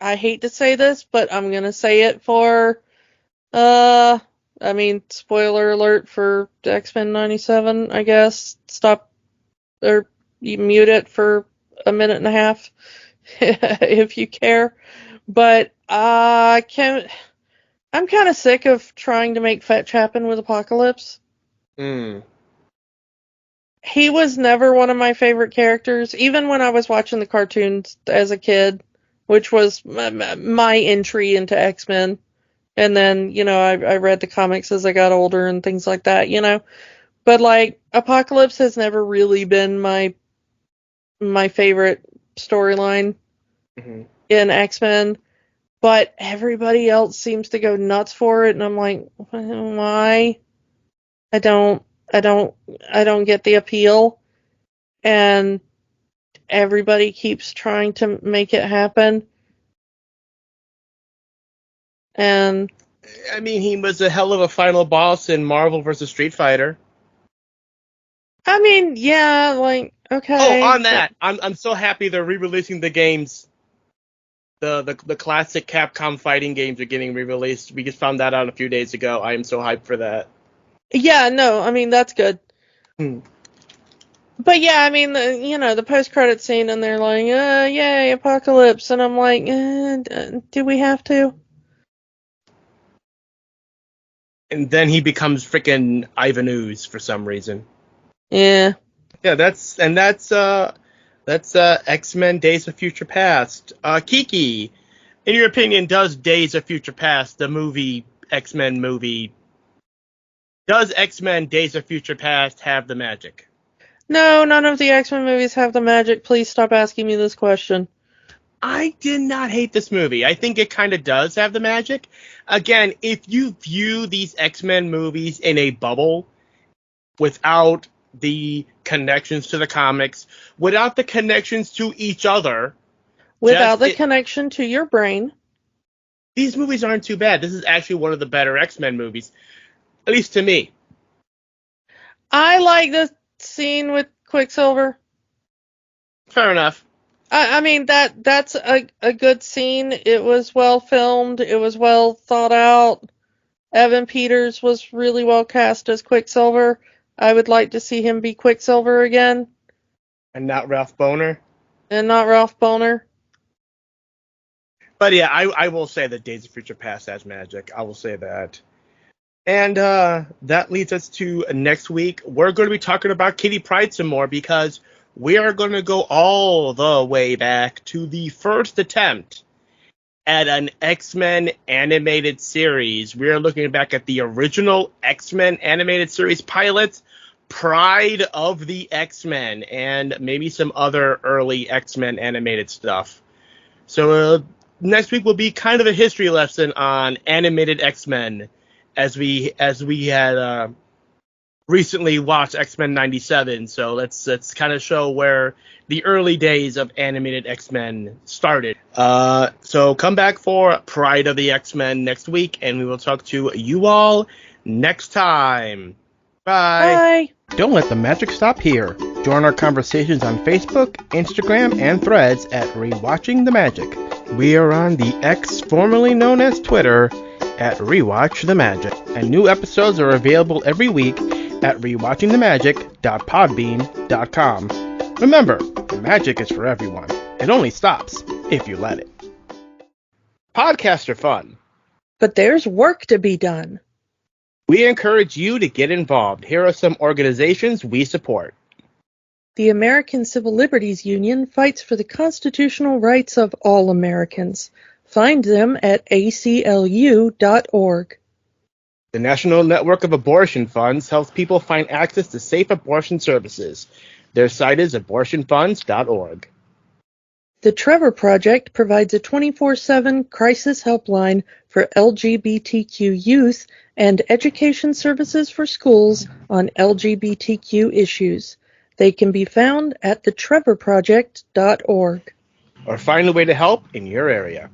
hate to say this, but I'm gonna say it for, I mean, spoiler alert for X-Men 97, I guess. Stop, or you mute it for a minute and a half, if you care. But I'm kind of sick of trying to make fetch happen with Apocalypse. He was never one of my favorite characters, even when I was watching the cartoons as a kid, which was my entry into X-Men. And then, I read the comics as I got older and things like that, But, like, Apocalypse has never really been my favorite storyline in X-Men. But everybody else seems to go nuts for it, and I'm like, why? I don't get the appeal, and everybody keeps trying to make it happen. And I mean, he was a hell of a final boss in Marvel vs. Street Fighter. I mean, yeah, like, okay. Oh, on that, I'm so happy they're re-releasing the games. The classic Capcom fighting games are getting re-released. We just found that out a few days ago. I am so hyped for that. Yeah, no, I mean, that's good. But yeah, I mean, the post-credit scene, and they're like, yay, Apocalypse, and I'm like, do we have to? And then he becomes freaking Ivan Ooze for some reason. Yeah. Yeah, that's X-Men Days of Future Past. Kiki, in your opinion, does Days of Future Past, the movie, X-Men movie, does X-Men Days of Future Past have the magic? No, none of the X-Men movies have the magic. Please stop asking me this question. I did not hate this movie. I think it kind of does have the magic. Again, if you view these X-Men movies in a bubble, without the connections to the comics, without the connections to each other, without the connection to your brain, these movies aren't too bad. This is actually one of the better X-Men movies, at least to me. I like the scene with Quicksilver. Fair enough. I mean, that's a good scene. It was well filmed. It was well thought out. Evan Peters was really well cast as Quicksilver. I would like to see him be Quicksilver again. And not Ralph Bohner. But yeah, I will say that Days of Future Past has magic. I will say that. And that leads us to next week. We're going to be talking about Kitty Pryde some more, because we are going to go all the way back to the first attempt at an X-Men animated series. We are looking back at the original X-Men animated series pilot, Pride of the X-Men, and maybe some other early X-Men animated stuff. So next week will be kind of a history lesson on animated X-Men, as we had recently watched X-Men 97. So let's kind of show where the early days of animated X-Men started. So come back for Pride of the X-Men next week, and we will talk to you all next time. Bye. Bye. Don't let the magic stop here. Join our conversations on Facebook, Instagram, and Threads at Rewatching the Magic. We are on the X formerly known as Twitter at Rewatch the Magic, and new episodes are available every week at rewatchingthemagic.podbean.com. Remember, the magic is for everyone. It only stops if you let it. Podcasts are fun, but there's work to be done. We encourage you to get involved. Here are some organizations we support. The American Civil Liberties Union fights for the constitutional rights of all Americans. Find them at aclu.org. The National Network of Abortion Funds helps people find access to safe abortion services. Their site is abortionfunds.org. The Trevor Project provides a 24/7 crisis helpline for LGBTQ youth and education services for schools on LGBTQ issues. They can be found at thetrevorproject.org. Or find a way to help in your area.